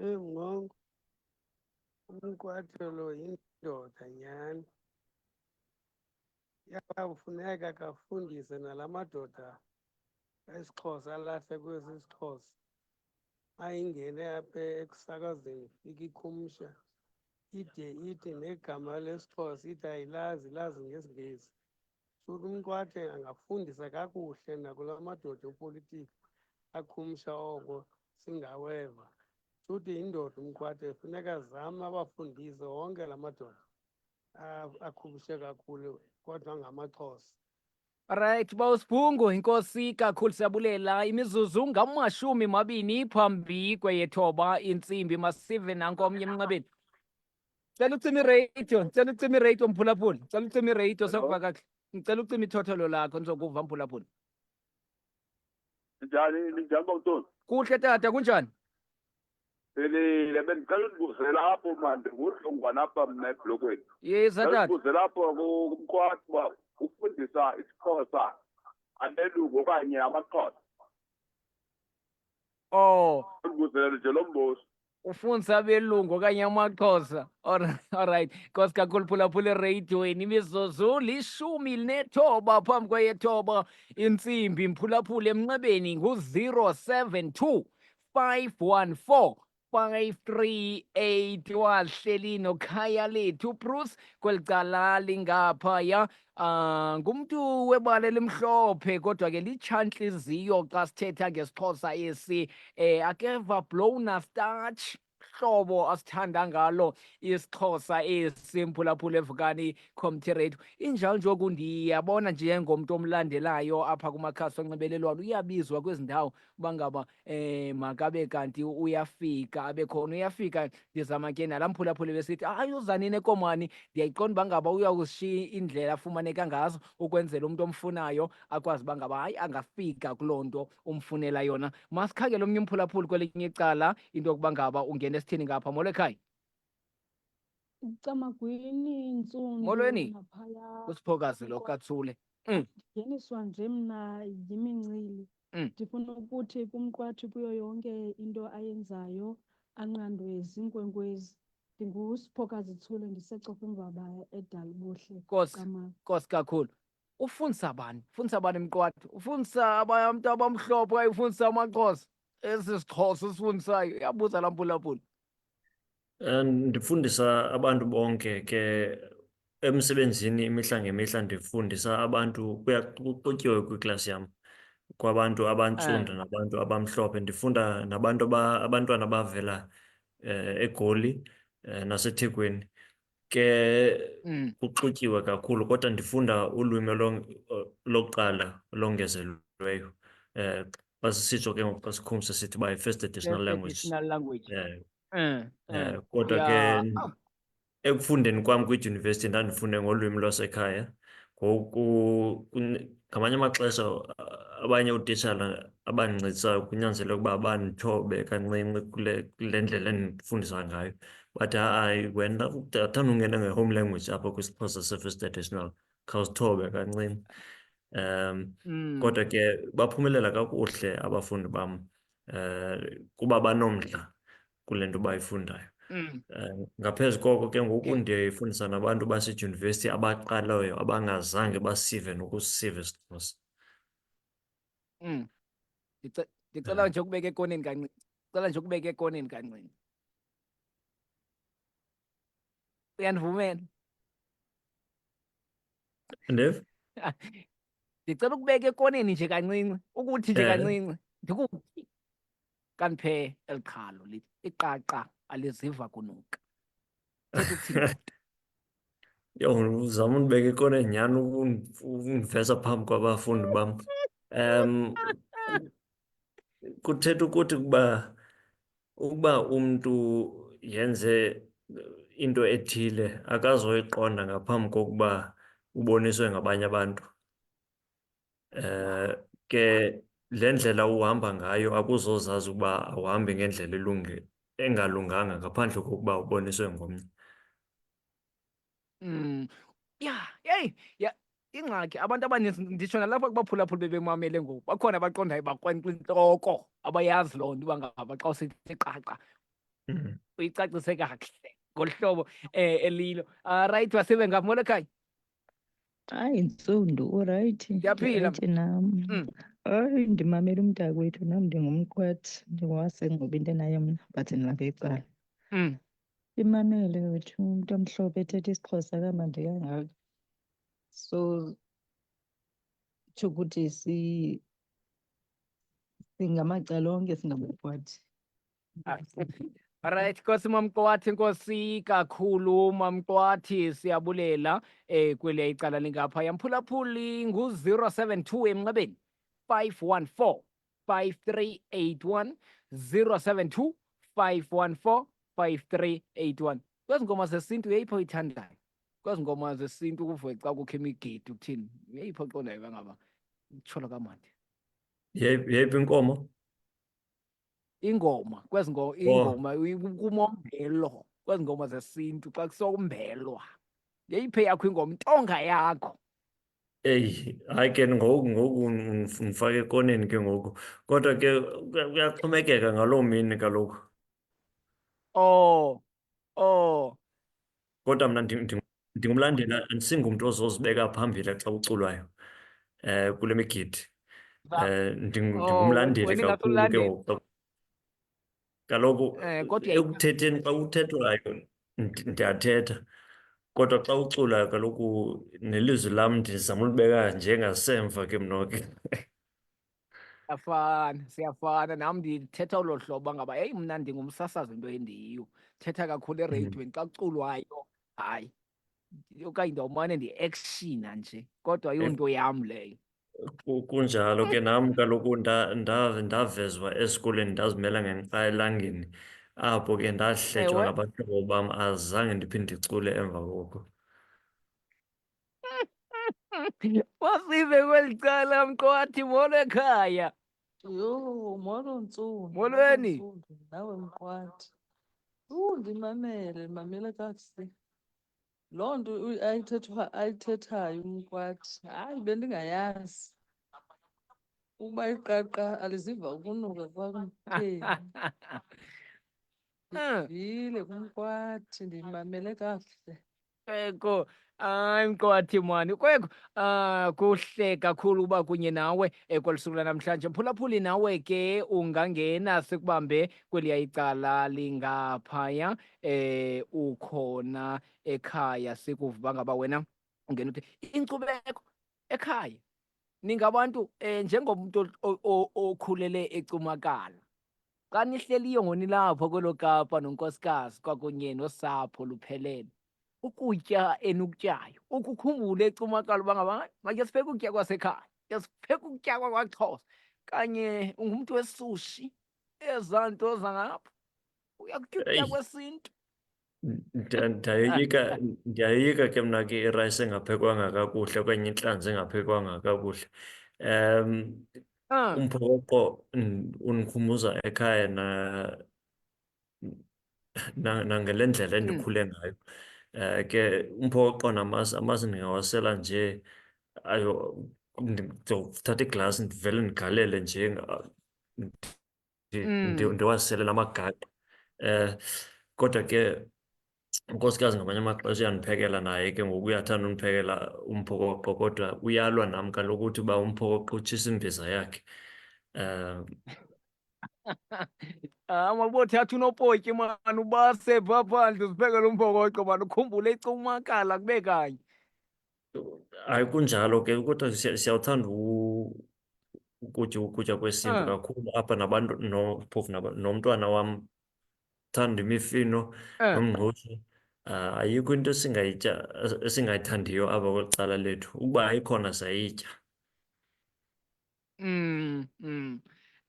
Ngongo, umkhwatho lo yindoda nyhani. Kufuneka kafundise nala madoda esiXhosa alahle kwesi isiXhosa. Ayingene apha ekusakazeni ifike ikhumsha ide ithi negama lesiXhosa ithi ayilazi lazi ngesiNgesi. Futhi umqwathe angafundisa kakuhle nakula madoda opolitiki akhumsha oko singaweva. Futhi yindoda umqwathe funeka zame abafundise wonke la madoda akhumshe kakhulu kodwa ngamaXhosa. Alright, Bawusibhungu, inkosi kakhulu, siyabulela. Imizuzu ngama-20 phambi kweyethoba intsimbi. Masive nanko omnye emnxebeni. Cela ucima iradio, cela ucima iradio mphulaphuli. Cela ucima iradio sokuva kakuhle. Ngicela ucima ithotholo lakho ndizokuva mphulaphuli. Njani Bawuthoni? Kuhle tata, kunjani? Philile, bendicela ukuzibuzela apho manje ngudlongwana apha mna eblokweni. Yes, tata. Ngizibuzela apho kumkhwathi uba ufundisa isiXhosa anelungu okanye amaXhosa. Oh, Ngizibuzela nje lo mbuzo. ufundisa abelungu okanye amaXhosa. Alright, nkosi kakhulu phulaphula ereyidweni. Imizuzu 19 phambi kweyethoba intsimbi. Mphulaphula emnxebeni ngu-072 514 538. Wahleli noKhayalethu Bruce kweli cala lingaphaya. Ngumntu webala elimhlophe kodwa ke litshantliziyo xa sithetha ngesiXhosa esi. Akeva blown starch hlobo asithanda ngalo isiXhosa esi mphulaphula evukani comrade. Injalo njoku ndiyabona njengomntu omlandelayo apha kumakhasi onxibelelwano uyabizwa kwezi ndawo uba ngaba makabe kanti uyafika, abe khona uyafika. Ndizama ke nalaa mphulaphula besithi hayi uza nini ekomani, ndiyayiqonda uba ngaba uyawuzishiya indlela afumaneka ngazo ukwenzela umntu omfunayo akwazi uba ngaba hayi angafika kuloo nto umfunela yona. Masikhangele omnye umphulaphuli kwelinye icala into yokuba ngaba ungena esithini ngapha. Molekhaya. Camagwini intsundu Molweni. ngaphaya Usiphokazi lo kathule. ndingeniswa nje mna yimincili. Ndifuna ukuthi kumqwathi kuyo yonke into ayenzayo anqandwe zinkwenkwezi. Ndingusiphokazi Thule, ndiseCofimvaba eDalbuhle. Nkosi kakhulu. Ufundisa bani? Ufundisa bani mqwathi? Ufundisa abantu abamhlophe okanye ufundisa amaXhosa? Esi siXhosa usifundisayo iyabuza laa mphulaphuli. Ndifundisa abantu bonke ke emsebenzini imihla ngemihla. Ndifundisa abantu, kuxutyiwe kwiklasi yam, kwabantu abantsundu nabantu abamhlophe. Ndifunda nabantu abantwana abavela eGoli naseThekwini. Ke kuxutyiwe kakhulu kodwa ndifunda ulwimi lokuqala longezelelweyo. Xa sisitsho ke ngoku xa sikhumsha sithi uba yi-first additional language. Kodwa ke ekufundeni kwam kwidyunivesithi ndandifunde ngolwimi lwasekhaya. Ngoku ngamanye amaxesha abanye ootitshala abandincedisayo kunyanzeleka ukuba bandithobe kancinci kule ndlela endifundisa ngayo. But hayi, wena uthanda ungena nge-home language apho kwisiXhosa se-first additional, khawusithobe kancinci. Kodwa ke baphumelela kakuhle abafundi bam kuba banomdla kule nto bayifundayo. Ngaphezu koko ke ngoku ndiyayifundisa nabantu basedyunivesithi abaqalayo abangazange basive nokusisiva isiXhosa. Ndicela nje ukubeka ekoneni kancinci. Ndicela nje ukubeka ekoneni kancinci. Uyandivumela? Ndeva? Ndicela ukubeka ekoneni nje kancinci, ukuthi nje kancinci. Ndikuthi kaniphe eli qhalo lithi iqaqa aliziva kunuka. Thetha ukuthini? Yho, uzama undibeka ekoneni nyhani undiveza phambi kwabafundi bam. Kuthetha ukuthi ukuba ukuba umntu yenze into ethile akazoyiqonda ngaphambi kokuba uboniswe ngabanye abantu. Ke le ndlela uhamba ngayo akuzozazi ukuba awuhambi ngendlela engalunganga ngaphandle kokuba uboniswe ngomnye. Yeyi, ingxaki abantu abaninzi nditsho nalapha kubaphulaphuli bebemamele ngoku bakhona abaqondayo bakwenkxa intloko abayazi loo nto uba ngaba xa usithi qaqa uyicacise kakuhle ngolu hlobo elilo. Rayithi, wasive ngaMolekhayi? Hayi, Ntsundu, urayithi? Ndiyaphila. Ndirayithi nam. Hayi, ndimamele umntakwethu, nam ndingumkhwethi, ndingowaseNgqubi into naye mna, but ndilapha ecala. Imamele wethu, umntu omhlophe ethetha isiXhosa kamandi kangaka. So tsho ukuthi singamacala onke singabakhwathi. Alright, Nkosi Mamqwathi, Nkosi kakhulu Mamqwathi, siyabulela kweliya icala lingaphaya. Mphulaphuli ngu-072 emnxebeni 514 5381 072 514 5381. Kwezi ngoma zesintu yeyiphi oyithandayo? Kwezi ngoma zesintu kuvuke xa kukho imigidi ukuthini? Yeyiphi oqondayo bangaba tshola kamandi? Yeyiphi inkomo? Ingoma, kwezi ingoma kumombelo, kwezi ngoma zesintu xa kusombelwa. Yeyiphi yakho ingoma, intonga yakho? Eyi, hayi ke ngoku undifake ekoneni ke ngoku, kodwa ke kuyaxhomekeka ngaloo mini kaloku. Kodwa mna ndingumlandeli, andisingumntu ozozibeka phambili xa kuculwayo kule migidi. Ndingumlandeli wena kakhulu ke ingasolandeli. ngoku. Kaloku kodwa ekuthetheni xa kuthethwayo ndiyathetha, kodwa xa uculayo kaloku nelizwi lam ndizama ulibeka njengasemva ke mna ke. Siyafana, nam ndithetha olo hlobo ngaba heyi mna ndingumsasazi into endiyiyo, thetha kakhulu ereyidweni xa kuculwayo. Hayi, okanye ndawumane ndi-actiona nje, kodwa ayonto yam leyo. Kunjalo ke nam kaloku ndavezwa esikolweni ndazimela ngenxa elangeni, apho ke ndahletywa Ewe. ngabahlobo bam, azange ndiphinde ndicule emva koko. Wasive kweli cala Mqwathi, molo ekhaya. Yho, molo Ntsundu. Molweni. Ntsundu, nawe Mqwathi. Ndimamele kakuhle. Loo nto ayithethayo uMqwathi, hayi bendingayazi ukuba iqaqa aliziva ukunuka kwakutheni. Ndivile kuMqwathi, ndimamele kakuhle. Kwekho, hayi Mqwathi mani, kwekho kuhle kakhulu uba kunye nawe kweli suku lanamhlanje. Mphulaphuli, nawe ke ungangena sikubambe kweliya icala lingaphaya, ukhona ekhaya sikuva uba ngaba wena ungena uthi inkcubeko ekhaya. Ningabantu njengomntu okhulele eCumakala, xa nihleliyo ngonilapho kwelo Kapa nonkosikazi kwakunye nosapho luphelele, ukutya enikutyayo ukukhumbule eCumakala uba ngaba makhe sipheke ukutya kwasekhaya, ke sipheke ukutya kwakwaXhosa, kanye ungumntu wesushi, ezaa nto zangapha, uyakutya ukutya kwesintu. Ndiyayoyika ke mna ke irayisi engaphekwanga kakuhle okanye intlanzi engaphekwanga kakuhle. Umphokoqo undikhumbuza ekhaya nangale ndlela endikhule ngayo. Ke umphokoqo namasi ndingawasela nje, ndizothatha iglasi ndivele ndigalele nje ndiwasele namagaqa. Kodwa ke unkosikazi ngamanye amaxesha uyandiphekela naye, ke ngoku uyathanda undiphekela umphokoqo, kodwa uyalwa nam kaloku uthi uba umphokoqo utshisa imbiza yakhe. Mabothatha unopotyi mani, ubase phaa phandle uziphekele umphokoqo mani, ukhumbule eCumakala kube kanye. Hayi, kunjalo ke, kodwa siyawuthanda ukutya kwesintu kakhulu apha, nabantu phofu nomntwana wam uthanda imifino nomngqusho. Ayikho into esingayithandiyo apha kweli cala lethu, ukuba ayikhona sayitya.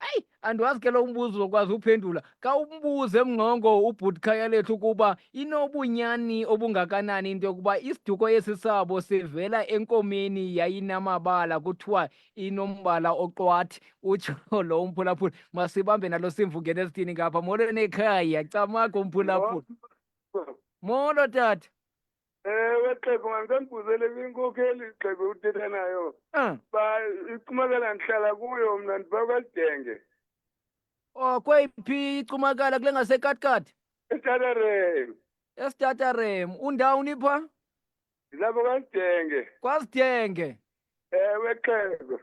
Hayi, andiwazi ke lo mbuzo uzokwazi uphendula. Ka umbuze emngqongo ubhuti Khayalethu ukuba inobunyani obungakanani into yokuba isiduko esi sabo sivela enkomeni yayinamabala kuthiwa inombala oqwathi. Utsho lo umphulaphula. Masibambe nalo simvu ngento esithini ngapha. Molweni ekhaya, camaga umphulaphula. Molo tata. Ewe xhego, mandisandibuzele kwinkokheli xhego uthetha nayo. Ba icumakala ndihlala kuyo mna ndiba kwasidenge. Oh, kweyiphi icumakala kule ngasekati-kati? Estadarem. Estadarem. Undawuni pha? Ndilapha kwasidenge. Kwasidenge. Ewe xhego.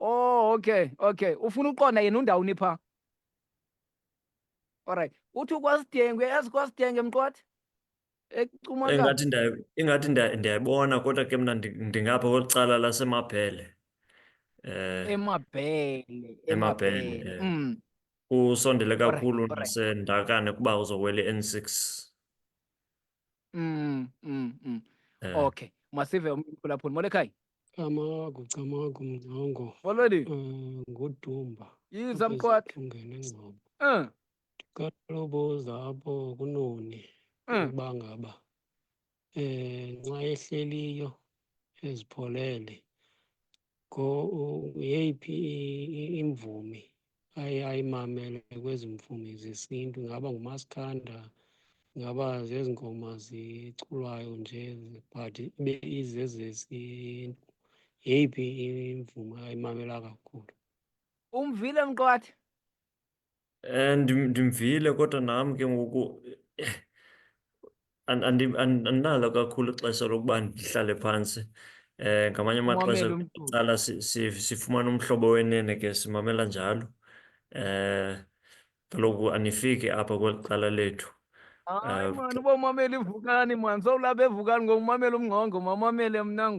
Oh, okay, okay. Ufuna uqonda yena undawuni pha? Alright. Uthi kwasidenge, uyazi kwasidenge mqwathi? Ecumakala. Ingathi ndiyayibona kodwa ke mna ndingapha kweli cala lasemaphele. Emabhele. Usondele Alright, kakhulu alright. nasendakane kuba uzowela i-N6. Okay. Masive umphulaphula. Molo ekhaya. Camagu mngcongo. Molweni. Ngudumba. Yiza mqwathi. Ungene engcobo. Kalobuza apho kunoni ukuba ngaba nxa ehleliyo ezipholele yeyiphi imvumi ayimamele kwezi mvumi zesintu, ingaba nguMaskanda, ingaba zezi ngoma ziculwayo nje but ibe izezesintu, yeyiphi imvumi ayimamela kakhulu? Umvile mqwathi? Ndimvile kodwa nam ke ngoku andinalo kakhulu ixesha lokuba ndihlale phantsi. Ngamanye amaxesha cala sifumana umhlobo wenene ke simamela njalo. Kaloku anifiki apha kweli cala lethu. Hayi mani, uba umamela ivukani mani. Sowulapha evukani ngomamela umngqongo, mamamele mna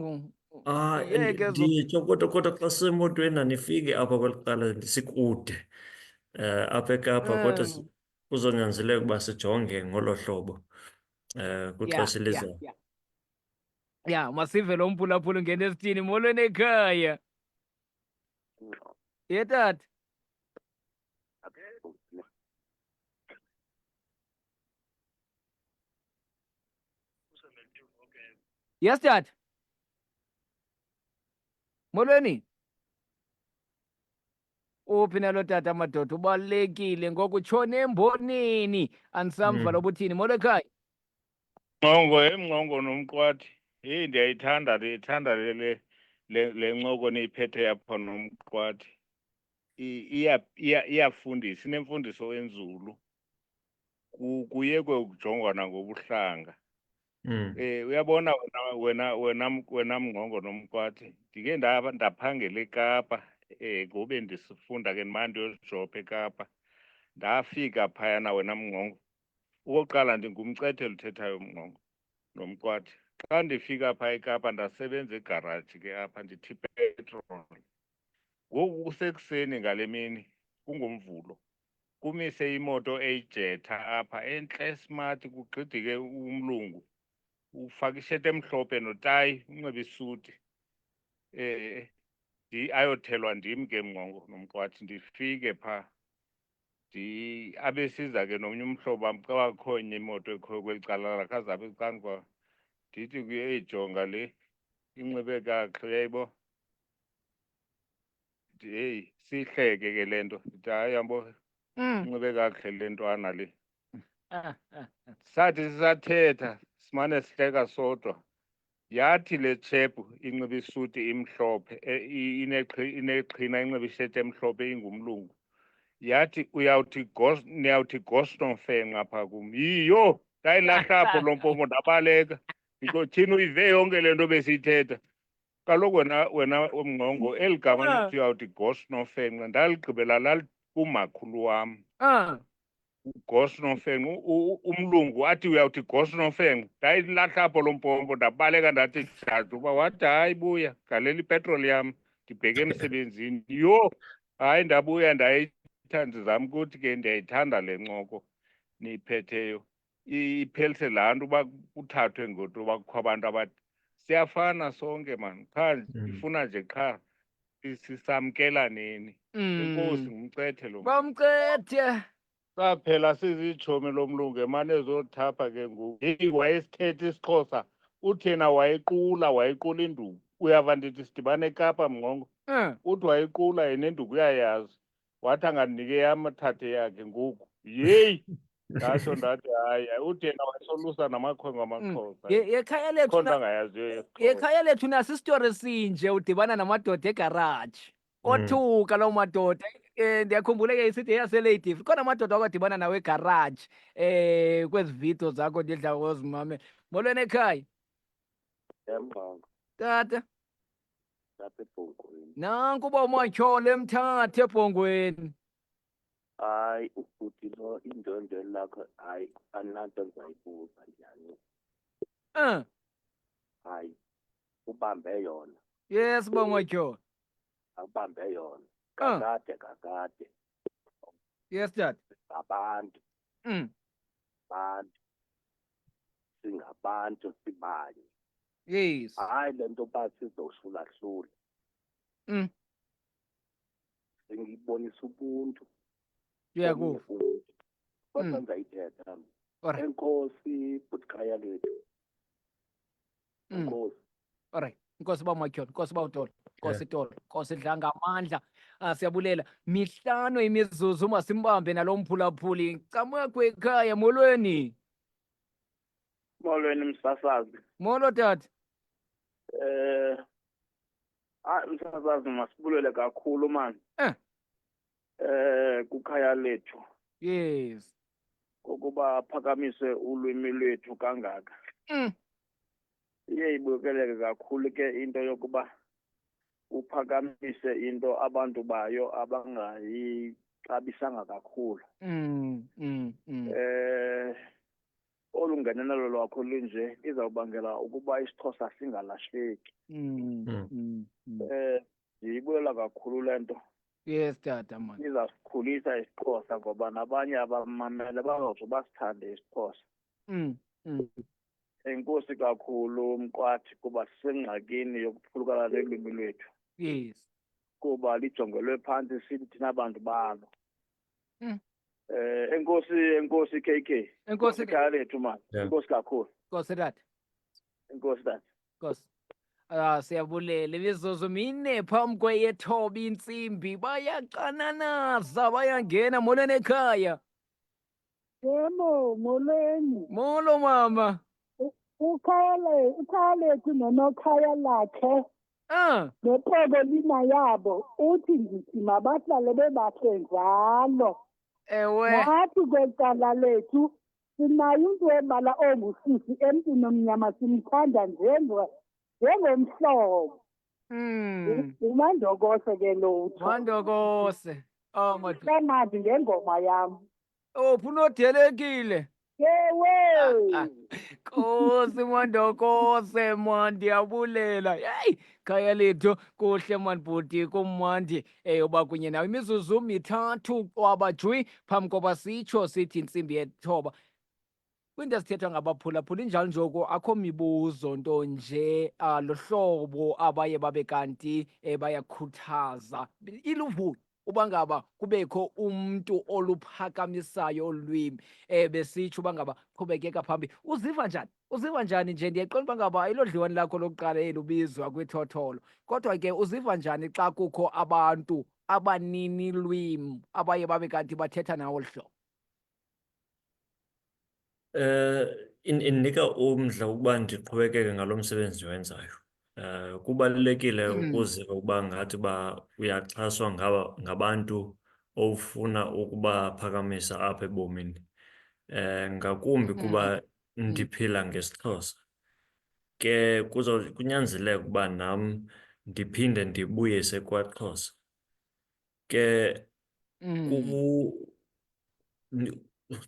yeke zo. Nditsho kodwa xa sisemotweni anifiki apha kweli cala, sikude apha eKapa, kodwa kuzonyanzeleka uba sijonge ngolo hlobo kwixesha elizayo. Ya, masive lo mphulaphula ngento esithini. Molweni ekhaya. Ye tata. Yes tata. Molweni. Uphi nalo tata madoda, ubalulekile ngoku utshone emboneni. Andisamva lo buthini. Molo ekhaya. Mngqongo nomqwathi. Heyi, ndiyayithanda le ncoko niyiphethe yapha nomqwathi. Iyafundisa, inemfundiso enzulu. Kuyekwe ukujongwana ngobuhlanga. Uyabona wena mngqongo nomqwathi, ndike ndaphangela eKapa ngobe ndisifunda ke ndimane ndiyozijopha eKapa. Ndafika phayana wena mngqongo. Okokuqala ndingumcetheli uthethayo mngqongo nomqwathi. Xa ndifika phaa eKapa ndasebenza egaraji ke apha, ndithi petrol. Ngoku kusekuseni ngale mini, kungumvulo, kumise imoto eyijetha apha entle smart, kugqidike umlungu. Ufaka isheti emhlophe notayi, unxibe isuti. Ayothelwa ndim ke mngqongo nomqwathi. Ndifike phaa abe siza ke nomnye umhlobo wam kwakho nye imoto ekhoyo kweli cala lakhe azapha ecang'kwa. Ndithi kuye, eyijonga le inxibe kakuhle, uyayibo. Heyi, sihleke ke le nto. Ndithi hayi yambo, inxibe kakuhle le ntwana le. Sathi sisathetha simane sihleka sodwa, yathi le tshephu inxibe isuti imhlophe ineqhina, inxibe isheti emhlophe, ingumlungu, yathi niyawuthi gosnomfenqa phaa kum. Yiyo, ndayilahla apho lo mpomo ndabaleka. Nditsho tyhini, uyive yonke le nto besiyithetha. Kaloku wena mngqongo, eli gama lithi uyawuthi gosnomfenqa ndaligqibela laliumakhulu wam. Gosnomfenqa, umlungu athi uyawuthi gosnomfenqa. Ndayilahla apho lo mpompo ndabaleka ndathi jacu uba wathi hayi buya, galela ipetroli yam ndibheke emsebenzini. Yho, hayi ndabuya ndizama ukuthi ke ndiyayithanda le ncoko niyiphetheyo. Iphelise laa nto uba kuthathwe ngoto uba kukho abantu abathi siyafana sonke mani, qha ifuna nje qha sisamkelaneni. Inkosi ngumcethe lo. Bamcethe. Saphela sizitshomi lomlungu emane ezothapha ke ngoku. Heyi wayesithetha isiXhosa uthena wayequla induku. Uyava ndithi sidibane eKapa mnqongo. Uthi wayequla yena induku uyayazi. Wathi angandinike yam athathe yakhe ngoku. Yeyi ndatsho ndathi hayi uthena wayesolusa namakhwenkwe amaXhosa. Yekhaya lethu Khonto angayaziyo yesiXhosa. yekhaya lethu naso isitori sinje udibana namadoda egaraji. Othuka lawo madoda ndiyakhumbula ke isithi yaseladies khona amadoda akwadibana nawe egaraji kwezi video zakho ndidla ngozimamela. Molweni ekhaya. Tata. Nanku uba umatyhole emthathe ebhongweni. Hayi ubhuti lo indondolo lakho hayi ananto engizayibuza njani. Hayi ubambe yona. Yes bamatyhole. Akubambe yona. Kakade. Yes dad. Abantu. Abantu. Singabantu sibanye. Yes. Hayi lento bathi sizohlula. Sengibonisa ubuntu. Yaku. Kodwa ngizayithetha. Enkosi Bruce Khayalethu. Enkosi. Alright. Inkosi bamatyhole, inkosi bawutolo, inkosi tolo, inkosi idla ngamandla. Siyabulela. Mihlanu imizuzu masimbambe nalo mphulaphuli. Camekwe ekhaya molweni. Molweni msasazi. Molo tata. Msasazi masibulele kakhulu man. KuKhayalethu. Yes. Kokuba phakamise ulwimi lwethu kangaka. Iye ibukeleke kakhulu ke into yokuba uphakamise into abantu bayo abangayixabisanga kakhulu. Olungenelelo lwakho lunje izawubangela ukuba isiXhosa singalahleki. Ndiyibulela kakhulu lento. Yes tata man. Izasikhulisa isiXhosa ngoba nabanye abamamele bazotsho basithande isiXhosa. Enkosi kakhulu mqwathi kuba sisengxakini yokuphulukana nolwimi lwethu. Yes. Kuba lijongelwe phantsi sithi thina abantu balo. Enkosi KK. Enkosi Khayalethu man. Enkosi kakhulu. Inkosi tata. Enkosi tata. Inkosi. Siyabulela imizuzu mine phambi kweyethoba intsimbi bayaxananaza bayangena. Molweni ekhaya. Yebo molweni. Molo mama. uKhayalethu nonokhaya lakhe nephoko lina yabo uthi ngithi mabahlale bebahle njalo. Nathi kwecala lethu sinayo into ebala ongusisi emntwini omnyama simthanda njengomhlobo. Umandokose ke lotho. Mandokose. Kamandi ngengoma yam. Unodelekile. Yewe. Nkosi Mandokose man ndiyabulela. Hey Khayalethu kuhle man bhuti kumandi uba kunye nawe imizuzu mithathu wabajwi phambi koba sitsho sithi intsimbi yethoba. Kwinto sithethwa ngabaphulaphula injalo njoku akho mibuzo nto nje lohlobo abaye babe kanti bayakhuthaza iluvuyo uba ngaba kubekho umntu oluphakamisayo olwimi besitsho uba ngaba qhubekeka phambili. Uziva njani nje? Ndiyaqonda uba ngaba ayilodliwano lakho lokuqala elubizwa kwithotholo, kodwa ke uziva njani xa kukho abantu abanini lwimi abaye babe kanti bathetha nawo olu hlobo? Indinika umdla ukuba ndiqhubekeke ngalo msebenzi wenzayo. Kubalulekile ukuziva ukuba ngathi uba uyaxhaswa ngabantu ofuna ukubaphakamisa apha ebomini. Ngakumbi kuba ndiphila ngesiXhosa. Ke kunyanzeleka ukuba nam ndiphinde ndibuyise kwaXhosa. Ke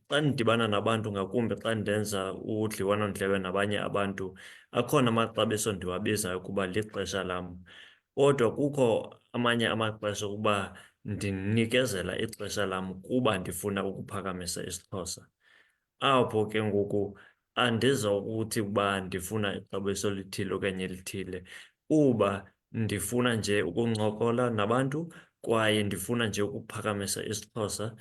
xa ndidibana nabantu ngakumbi xa ndenza udliwano-ndlebe nabanye abantu, akhona amaxabiso ndiwabizayo ukuba lixesha lam. Kodwa kukho amanye amaxesha ukuba ndinikezela ixesha lam kuba ndifuna ukuphakamisa isiXhosa. Apho ke ngoku andizokuthi uba ndifuna ixabiso lithile okanye lithile, kuba ndifuna nje ukuncokola nabantu kwaye ndifuna nje ukuphakamisa isiXhosa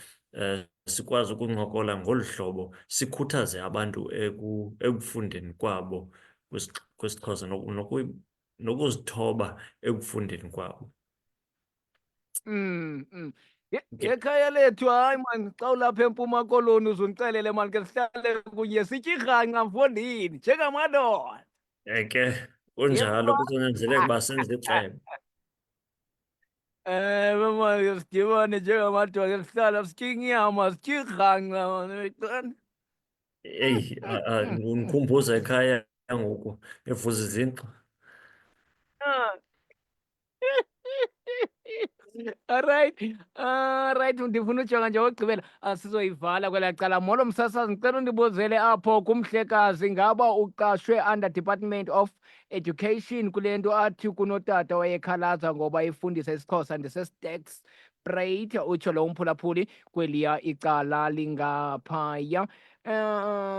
sikwazi ukuncokola ngolu hlobo sikhuthaze abantu ekufundeni kwabo kwesiXhosa nokuzithoba ekufundeni kwabo. Ekhaya lethu hayi mani, xa ulapha eMpuma Koloni uzundixelele mani ke sihlale kunye sitye irhanqa mfondini njengamadoda. Ke kunjalo kuzonyanzeleka uba senze icebo. Mani ke sidibane njengamadoda sihlala sitye inyama sitye irhanqa mani. Eyi, undikhumbuza ekhaya ngoku evuza izingxa. Alright, ndifuna ujonga nje okugqibela asizoyivala kwelaa cala. Molo msasazi, ndicela undibuzele apho kumhlekazi, ngaba uqashwe under Department of Education kule nto athi kunotata wayekhalaza ngoba ifundisa isiXhosa ndisestex prate, utsho lo mphulaphuli kweliya icala lingaphaya.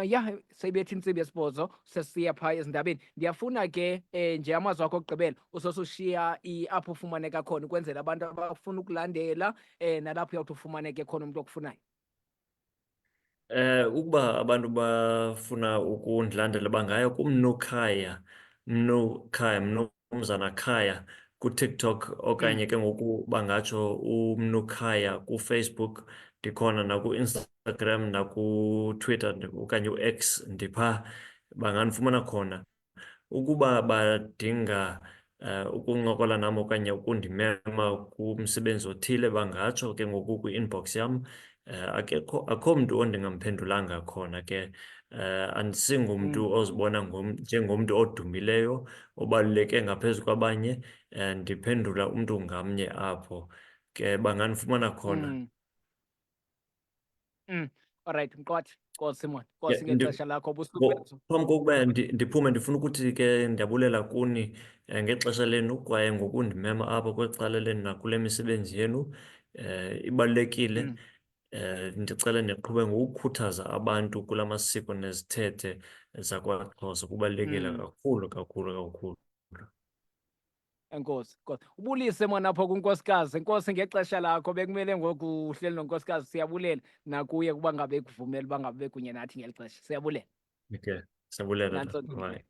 Ya seyibethi intsimbi yesibhozo sesiya phaa ezindabeni. Ndiyafuna ke nje amazwi akho okugqibela usosushiya apho ufumaneka khona ukwenzela abantu abafuna ukulandela nalapho uyawuthi ufumaneke khona umntu okufunayo. Ukuba abantu bafuna ukundilandela bangaya Mnumzana Khaya kuTikTok okanye ke ngoku bangatsho uMnukhaya kuFacebook. Ndikhona naku-Instagram nakuTwitter okanye uX, ndiphaa, bangandifumana khona. Ukuba badinga ukuncokola nam okanye ukundimema kumsebenzi othile bangatsho ke ngoku kwi-inbox yam. Akho mntu ondingamphendulanga khona ke. Andisingumntu ozibona njengomntu odumileyo obaluleke ngaphezu kwabanye. Ndiphendula umntu ngamnye apho ke bangandifumana khona. Alright Mqwathi, Nkosi mani, Nkosi Yeah, ngexesha lakho busuku. phambi kokuba ndiphume ndifuna ukuthi ke ndiyabulela kuni ngexesha lenu kwaye ngokundimema apha kwecala lenu nakule misebenzi yenu. Ibalulekile. Ndicela ndiqhube ngokukhuthaza abantu kula masiko nezithethe zakwaXhosa. Kubalulekile kakhulu kakhulu kakhulu. Enkosi, Nkosi. Ubulise mani apho kunkosikazi. Enkosi ngexesha lakho, bekumele ngoku uhleli nonkosikazi. Siyabulela nakuye kuba ngabe ekuvumela uba ngabe kunye nathi ngeli xesha. Siyabulela. Okay, siyabulela. Nantso. Bye.